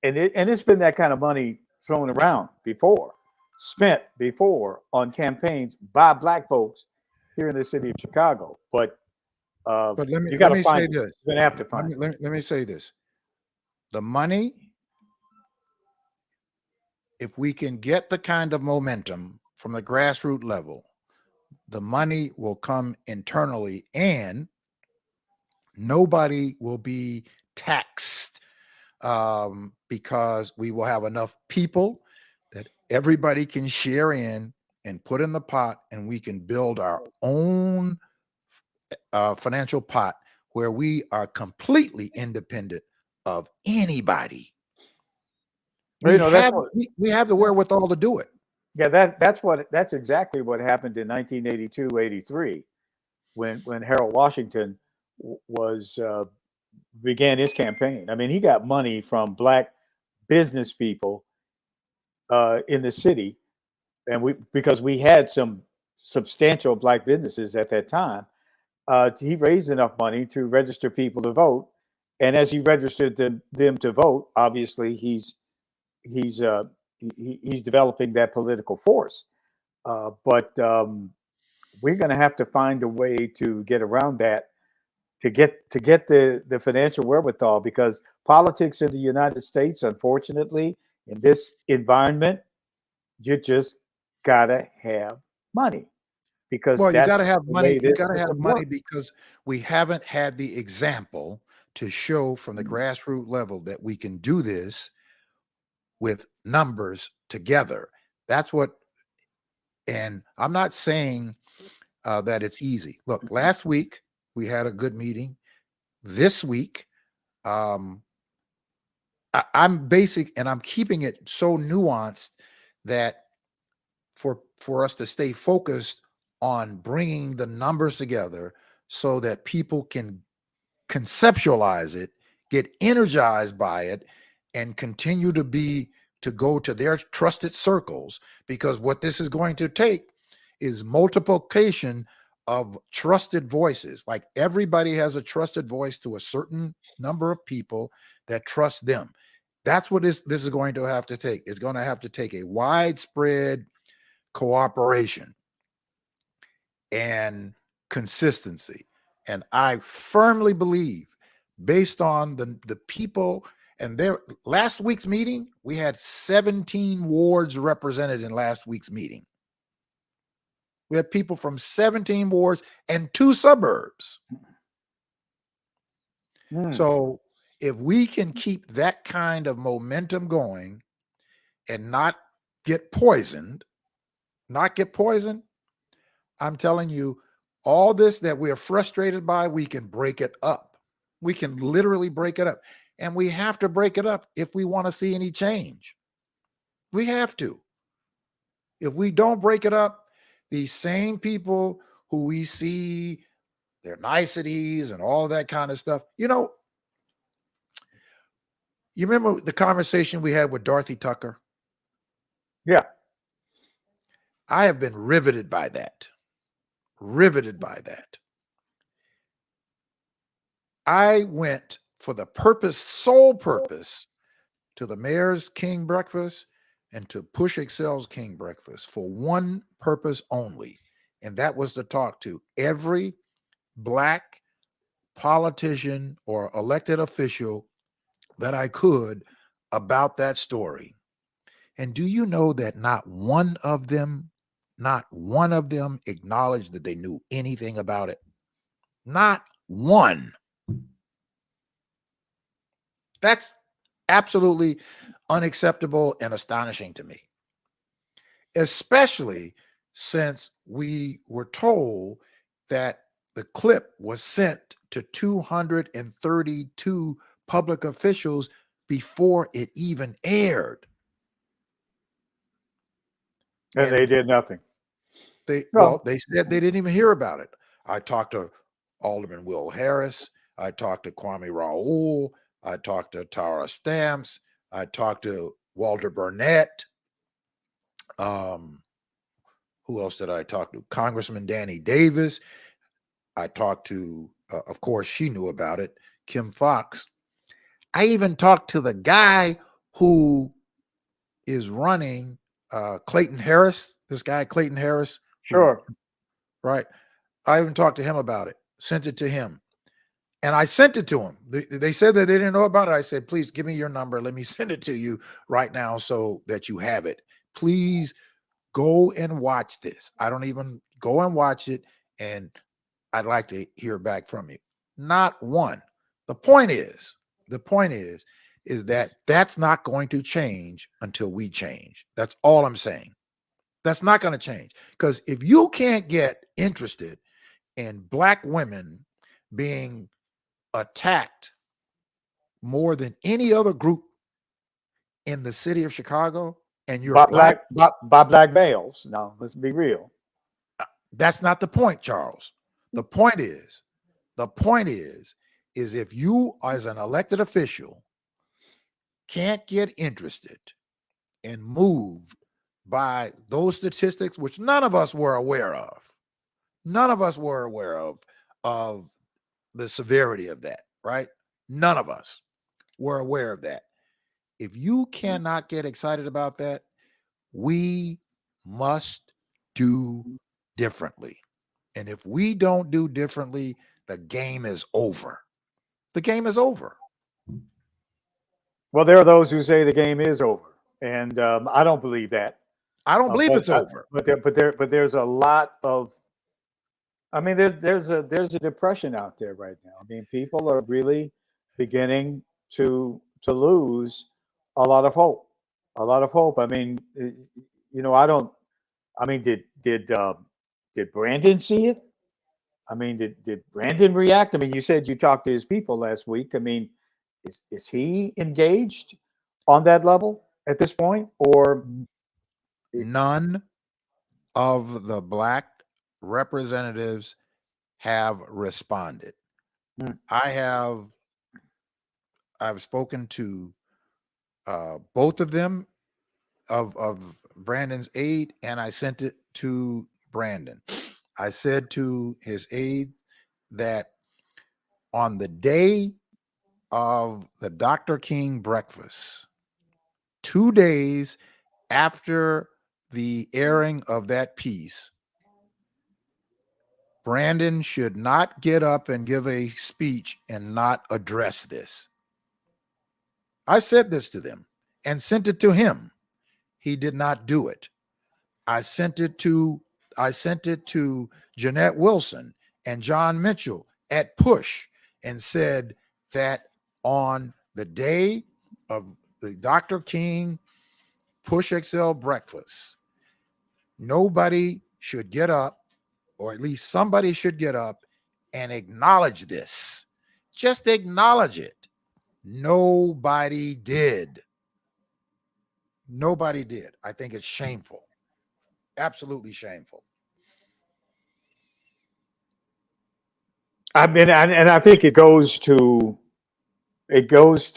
it's been that kind of money thrown around before, spent before on campaigns by black folks here in the city of Chicago. But But you got let to me find say it. this. You're going to have to find it. Let me say this. The money, if we can get the kind of momentum from the grassroots level, the money will come internally and nobody will be taxed because we will have enough people that everybody can share in and put in the pot, and we can build our own financial pot where we are completely independent of anybody. Well, you know, We have the wherewithal to do it. yeah, that's exactly what happened in 1982, 83, when Harold Washington was began his campaign. I mean, he got money from black business people in the city, and because we had some substantial black businesses at that time. He raised enough money to register people to vote, and as he registered them to vote, obviously he's uh, he's developing that political force. But we're going to have to find a way to get around that to get the financial wherewithal, because politics in the United States, unfortunately, in this environment, you just gotta have money, because Well, you got that's to have the money. way You this got to have system money works. because we haven't had the example to show from the grassroots level that we can do this with numbers together. That's what, and I'm not saying that it's easy. Look, last week we had a good meeting. This week, I'm basic and I'm keeping it so nuanced that for us to stay focused on bringing the numbers together so that people can conceptualize it, get energized by it, and continue to go to their trusted circles, because what this is going to take is multiplication of trusted voices. Like everybody has a trusted voice to a certain number of people that trust them. That's what this is going to have to take. It's going to have to take a widespread cooperation and consistency. And I firmly believe, based on the people and their last week's meeting, we had 17 wards represented in last week's meeting. We had people from 17 wards and 2 suburbs. So if we can keep that kind of momentum going and not get poisoned, I'm telling you, all this that we're frustrated by, we can break it up. We can literally break it up. And we have to break it up if we want to see any change. We have to. If we don't break it up, these same people who we see their niceties and all that kind of stuff, you remember the conversation we had with Dorothy Tucker? Yeah. I have been riveted by that. I went for the sole purpose, to the Mayor's King Breakfast and to Push Excel's King Breakfast for one purpose only, and that was to talk to every black politician or elected official that I could about that story. And do you know that not one of them acknowledged that they knew anything about it? Not one. That's absolutely unacceptable and astonishing to me, especially since we were told that the clip was sent to 232 public officials before it even aired. And they did nothing. They said they didn't even hear about it. I talked to Alderman Will Harris. I talked to Kwame Raoul. I talked to Tara Stamps. I talked to Walter Burnett. Who else did I talk to? Congressman Danny Davis. I talked to, of course, she knew about it, Kim Foxx. I even talked to the guy who is running Clayton Harris, this guy, Clayton Harris. Sure. Right. I even talked to him about it, sent it to him. And I sent it to him. They said that they didn't know about it. I said, please give me your number. Let me send it to you right now so that you have it. Please go and watch this. I don't even go and watch it. And I'd like to hear back from you. Not one. The point is that that's not going to change until we change. That's all I'm saying. That's not going to change. Because if you can't get interested in Black women being attacked more than any other group in the city of Chicago, and you're by black males. No, let's be real. That's not the point, Charles. The point is if you as an elected official can't get interested and moved by those statistics, which none of us were aware of. None of us were aware of the severity of that, right? None of us were aware of that. If you cannot get excited about that, we must do differently. And if we don't do differently, the game is over. The game is over. Well, there are those who say the game is over, and I don't believe that. I don't believe it's over. But there's a lot of. I mean, there's a depression out there right now. I mean, people are really beginning to lose a lot of hope. A lot of hope. I mean, I don't. I mean, did Brandon see it? I mean, did Brandon react? I mean, you said you talked to his people last week. I mean, is he engaged on that level at this point, or none of the Black representatives have responded? I've spoken to both of them of Brandon's aide, and I sent it to Brandon. I said to his aide that on the day of the Dr. King breakfast, 2 days after the airing of that piece, Brandon should not get up and give a speech and not address this. I said this to them and sent it to him. He did not do it. I sent it to Jeanette Wilson and John Mitchell at Push and said that on the day of the Dr. King Push XL breakfast, nobody should get up, or at least somebody should get up and acknowledge this. Just acknowledge it. Nobody did. Nobody did. I think it's shameful. Absolutely shameful. I mean, and I think it goes to those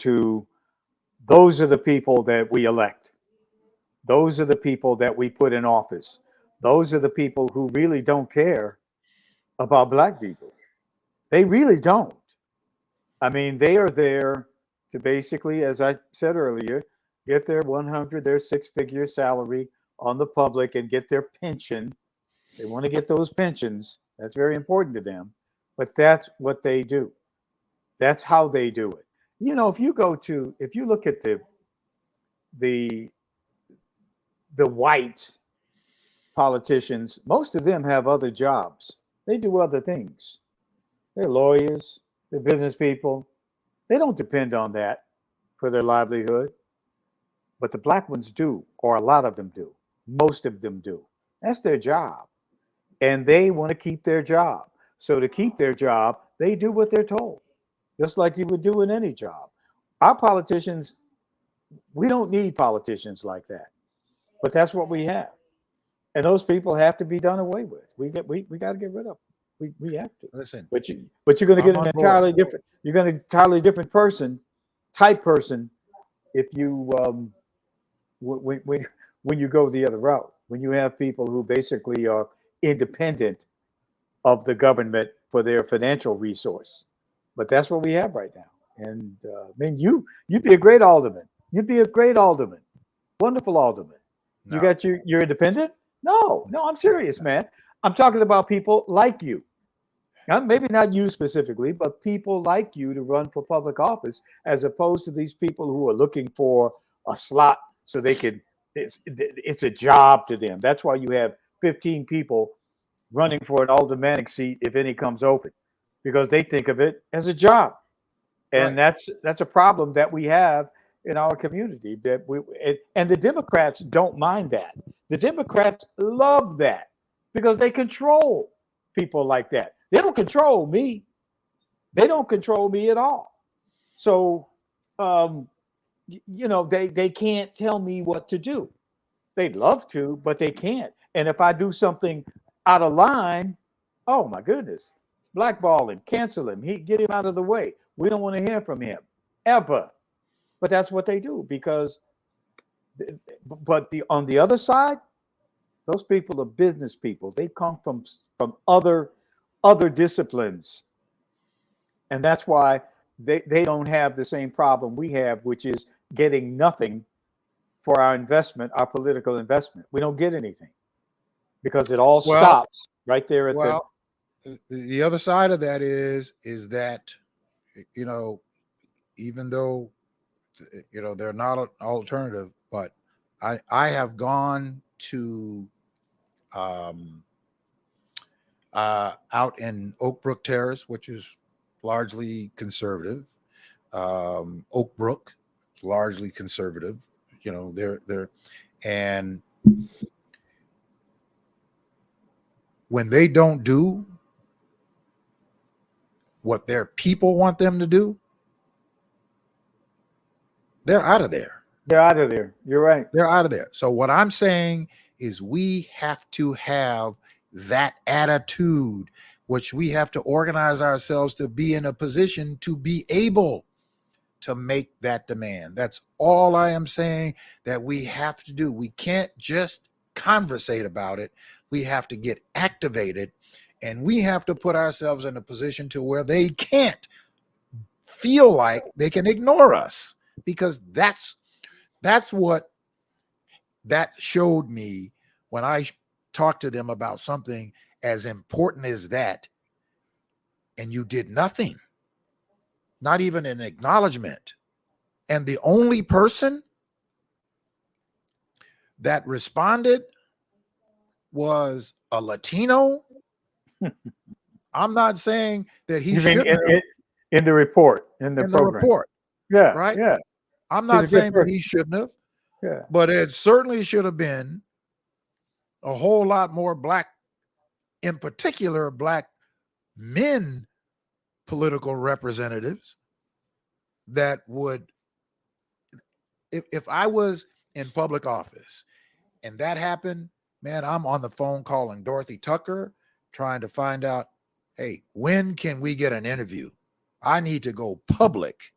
are the people that we elect. Those are the people that we put in office. Those are the people who really don't care about Black people. They really don't. I mean, they are there to basically, as I said earlier, get their 100, their six-figure salary on the public and get their pension. They want to get those pensions. That's very important to them. But that's what they do. That's how they do it. You know, if you look at the white politicians, most of them have other jobs. They do other things. They're lawyers, they're business people. They don't depend on that for their livelihood. But the Black ones do, or a lot of them do. Most of them do. That's their job. And they want to keep their job. So to keep their job, they do what they're told, just like you would do in any job. Our politicians, we don't need politicians like that. But that's what we have. And those people have to be done away with. We got to get rid of them. We have to. Listen, but you're going to get an entirely different. You're going to entirely different type person, if you when you go the other route. When you have people who basically are independent of the government for their financial resource. But that's what we have right now. And I mean, you'd be a great alderman. You'd be a great alderman. wonderful aldermen. You No. got your independent? No, I'm serious, man. I'm talking about people like you. Now, maybe not you specifically, but people like you to run for public office, as opposed to these people who are looking for a slot so they can. It's a job to them. That's why you have 15 people running for an aldermanic seat, if any comes open, because they think of it as a job, and Right. that's a problem that we have in our community. And the Democrats don't mind that. The Democrats love that because they control people like that. They don't control me. They don't control me at all. So, they can't tell me what to do. They'd love to, but they can't. And if I do something out of line, oh my goodness, blackball him, cancel him, get him out of the way. We don't want to hear from him ever. But that's what they do because. But on the other side, those people are business people. They come from other disciplines, and that's why they don't have the same problem we have, which is getting nothing for our investment, our political investment. We don't get anything because it all stops right there at the other side of that is that, even though, they're not an alternative, but I have gone to out in Oak Brook Terrace, which is largely conservative. Oak Brook is largely conservative. They're and when they don't do what their people want them to do, they're out of there. They're out of there. You're right. They're out of there. So what I'm saying is we have to have that attitude, which we have to organize ourselves to be in a position to be able to make that demand. That's all I am saying that we have to do. We can't just conversate about it. We have to get activated, and we have to put ourselves in a position to where they can't feel like they can ignore us, because that's what that showed me when I talked to them about something as important as that, and you did nothing, not even an acknowledgement. And the only person that responded was a Latino. I'm not saying that he should in the report, in the program. Yeah. Right. Yeah. I'm not saying that he shouldn't have. Yeah. But it certainly should have been a whole lot more black, in particular, black men political representatives that would, if I was in public office and that happened, man, I'm on the phone calling Dorothy Tucker, trying to find out, hey, when can we get an interview? I need to go public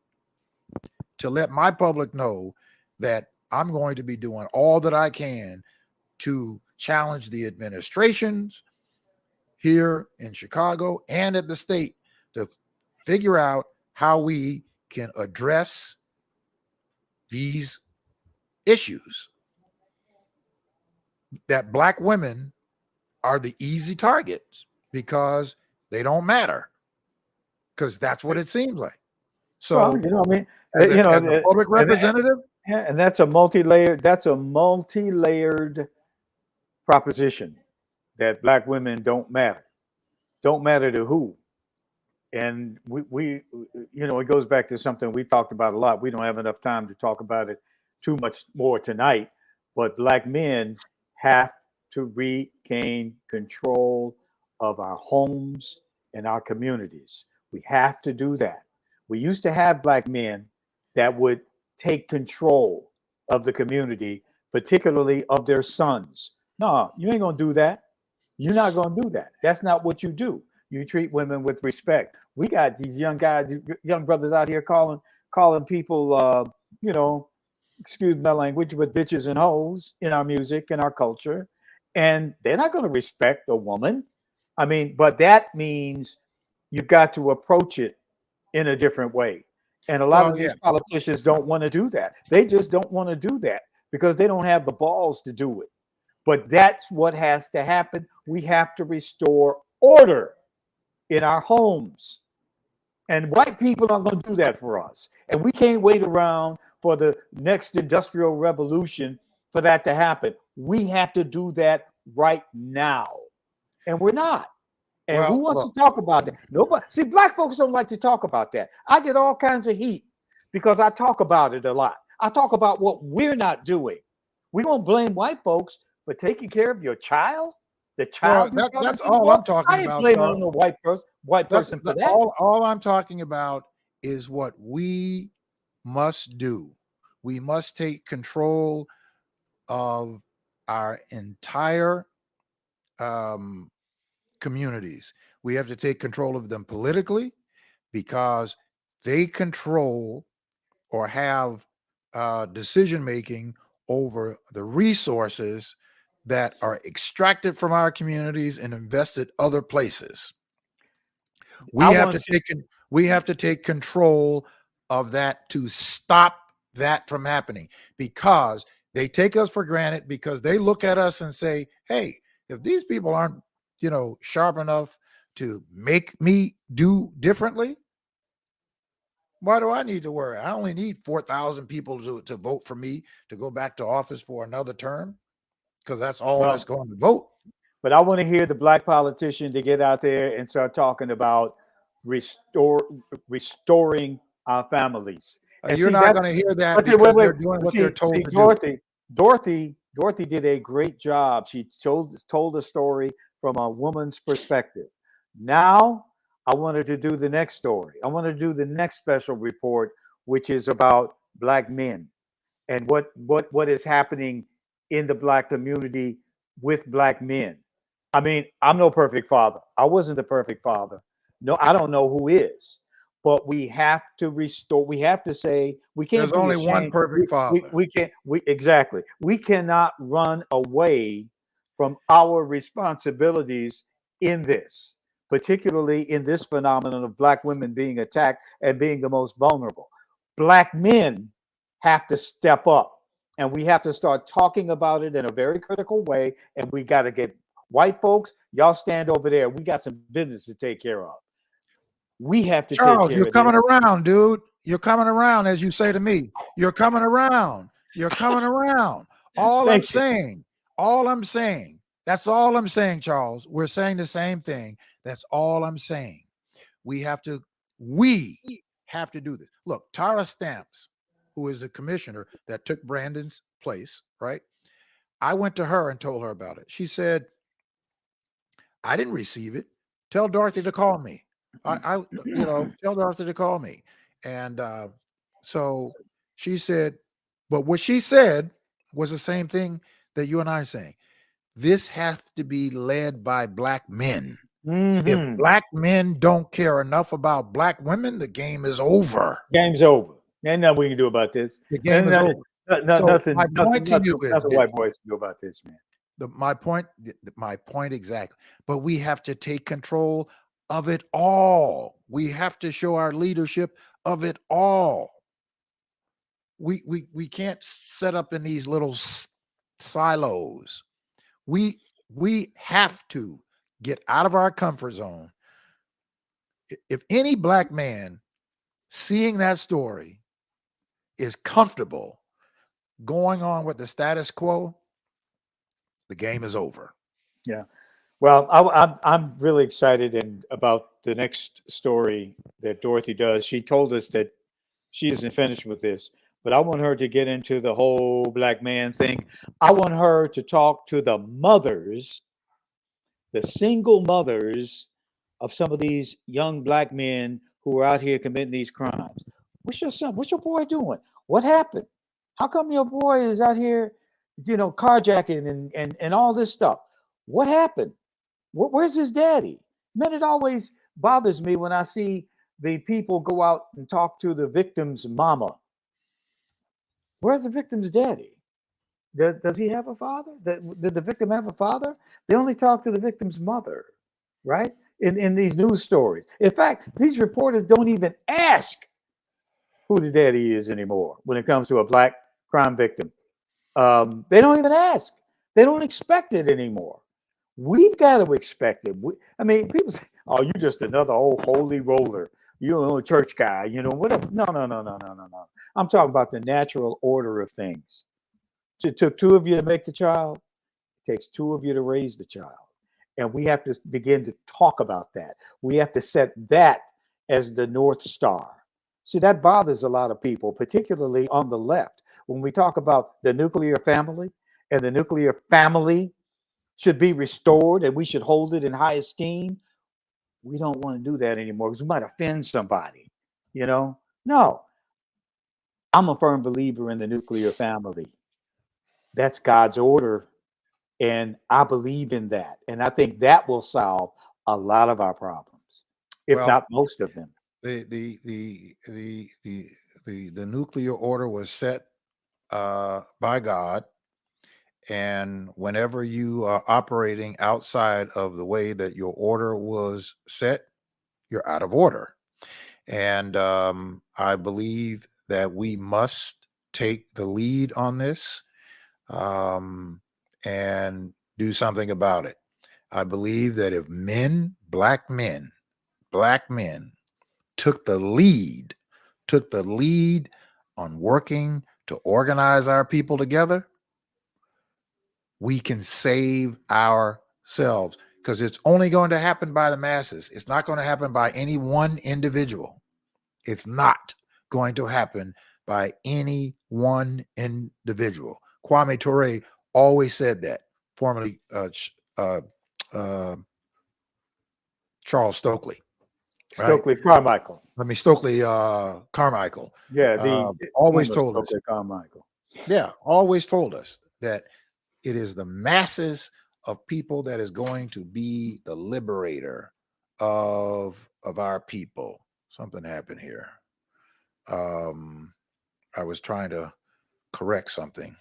to let my public know that I'm going to be doing all that I can to challenge the administrations here in Chicago and at the state to figure out how we can address these issues. That black women are the easy targets because they don't matter, because that's what it seems like. So, as a public representative, and that's a multi-layered proposition, that black women don't matter to who. And we it goes back to something we talked about a lot. We don't have enough time to talk about it too much more tonight, but black men have to regain control of our homes and our communities. We have to do that. We used to have black men that would take control of the community, particularly of their sons. No, you ain't gonna do that. You're not gonna do that. That's not what you do. You treat women with respect. We got these young guys, young brothers out here calling people, excuse my language, but bitches and hoes in our music and our culture, and they're not going to respect a woman. I mean, but that means you've got to approach it in a different way. And a lot of these politicians don't want to do that. They just don't want to do that because they don't have the balls to do it. But that's what has to happen. We have to restore order in our homes. And white people are going to do that for us. And we can't wait around for the next industrial revolution for that to happen. We have to do that right now. And we're not. And Well, who wants look, to talk about that? Nobody. See, black folks don't like to talk about that. I get all kinds of heat because I talk about it a lot. I talk about what we're not doing. We don't blame white folks for taking care of your child, the child. that's all I'm talking I ain't about, blaming Charles. on the white person for that. All I'm talking about is what we must do. We must take control of our entire communities. We have to take control of them politically because they control or have decision making over the resources that are extracted from our communities and invested other places. We have to take control of that to stop that from happening, because they take us for granted, because they look at us and say, hey, if these people aren't, sharp enough to make me do differently, why do I need to worry? I only need 4,000 people to vote for me to go back to office for another term, because that's all that's going to vote. But I want to hear the black politician to get out there and start talking about restoring our families. And you're not going to hear that because they're doing what they're told to do. Dorothy did a great job. She told the story from a woman's perspective. Now I wanted to do the next story. I want to do the next special report, which is about black men and what is happening in the black community with black men. I mean, I'm no perfect father. I wasn't the perfect father. No, I don't know who is. But we have to restore. We have to say we can't. There's only one perfect father. We can't. Exactly. We cannot run away from our responsibilities in this, particularly in this phenomenon of black women being attacked and being the most vulnerable. Black men have to step up, and we have to start talking about it in a very critical way. And we got to get white folks. Y'all stand over there. We got some business to take care of. We have to Charles, take care you're of coming this. around, dude. You're coming around, as you say to me. You're coming around. You're coming around. All I'm saying, that's all I'm saying, Charles. We're saying the same thing. That's all I'm saying. We have to do this. Look, Tara Stamps, who is the commissioner that took Brandon's place, right? I went to her and told her about it. She said, I didn't receive it. Tell Dorothy to call me. Tell Dorothy to call me. And so she said, but what she said was the same thing that you and I are saying. This has to be led by black men. Mm-hmm. If black men don't care enough about black women, the game is over. Game's over. Ain't nothing we can do about this. The game is over. Nothing white boys can do about this, man. My point exactly. But we have to take control of it all. We have to show our leadership of it all. We can't set up in these little silos. We have to get out of our comfort zone. If any black man seeing that story is comfortable going on with the status quo, the game is over. Yeah. Well, I'm really excited about the next story that Dorothy does. She told us that she isn't finished with this, but I want her to get into the whole black man thing. I want her to talk to the mothers, the single mothers of some of these young black men who are out here committing these crimes. What's your son? What's your boy doing? What happened? How come your boy is out here, carjacking and all this stuff? What happened? Where's his daddy? Man, it always bothers me when I see the people go out and talk to the victim's mama. Where's the victim's daddy? Does he have a father? Did the victim have a father? They only talk to the victim's mother, right? In these news stories. In fact, these reporters don't even ask who the daddy is anymore when it comes to a black crime victim. They don't even ask. They don't expect it anymore. We've got to expect it. I mean, people say, "Oh, you just another old holy roller. You're a church guy." Whatever. No, no, no, no, no, no, no. I'm talking about the natural order of things. It took two of you to make the child. It takes two of you to raise the child. And we have to begin to talk about that. We have to set that as the North Star. See, that bothers a lot of people, particularly on the left. When we talk about the nuclear family, and the nuclear family should be restored and we should hold it in high esteem, we don't want to do that anymore because we might offend somebody. No, I'm a firm believer in the nuclear family. That's God's order. And I believe in that. And I think that will solve a lot of our problems, if Well, not most of them. The nuclear order was set by God, and whenever you are operating outside of the way that your order was set, you're out of order. And I believe that we must take the lead on this, and do something about it. I believe that if black men, took the lead on working to organize our people together, we can save ourselves, because it's only going to happen by the masses. It's not going to happen by any one individual. It's not going to happen by any one individual. Kwame Ture always said that, formerly Charles Stokely. Stokely Carmichael. Stokely Carmichael. Yeah, always told Stokely us. Carmichael. Yeah, always told us that it is the masses of people that is going to be the liberator of our people. Something happened here. I was trying to correct something.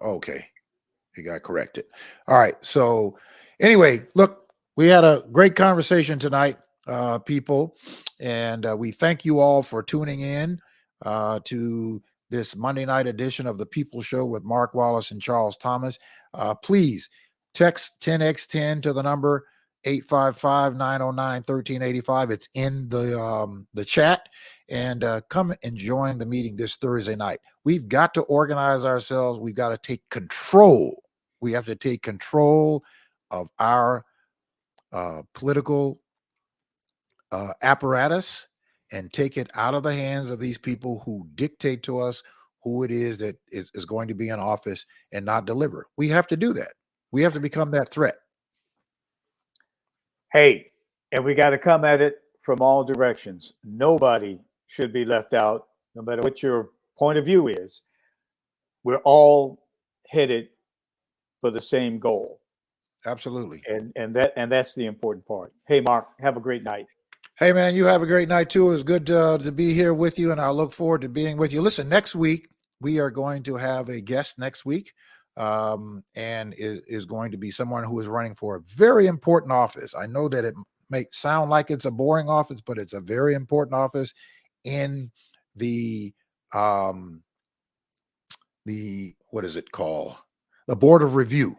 Okay, it got corrected. All right. So anyway, look, we had a great conversation tonight, people, and we thank you all for tuning in to this Monday night edition of the People Show with Mark Wallace and Charles Thomas. Please text 10x10 to the number 855-909-1385. It's in the chat, and come and join the meeting this Thursday night. We've got to organize ourselves. We've got to take control. We have to take control of our political apparatus and take it out of the hands of these people who dictate to us who it is that is going to be in office and not deliver. We have to do that. We have to become that threat. Hey, and we got to come at it from all directions. Nobody should be left out, no matter what your point of view is. We're all headed for the same goal. Absolutely. And that's the important part. Hey, Mark, have a great night. Hey, man, you have a great night too. It's good to be here with you, and I look forward to being with you. Listen, next week we are going to have a guest next week, and it is going to be someone who is running for a very important office. I know that it may sound like it's a boring office, but it's a very important office in the what is it called? The Board of Review,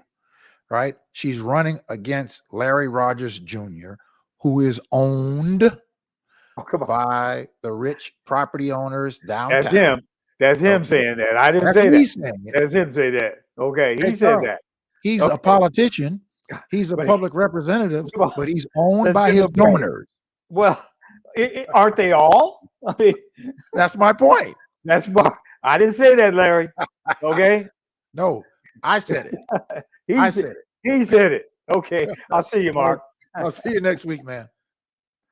right? She's running against Larry Rogers Jr., who is owned by the rich property owners downtown. That's him. That's him saying that. I didn't say that. That's him say that. Okay, he said that. He's a politician. He's a public representative, but he's owned by his donors. Well, aren't they all? I mean, that's my point. That's Mark. I didn't say that, Larry. Okay. No, I said it. I said it. He said it. Okay. I'll see you, Mark. I'll see you next week, man.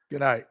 Good night.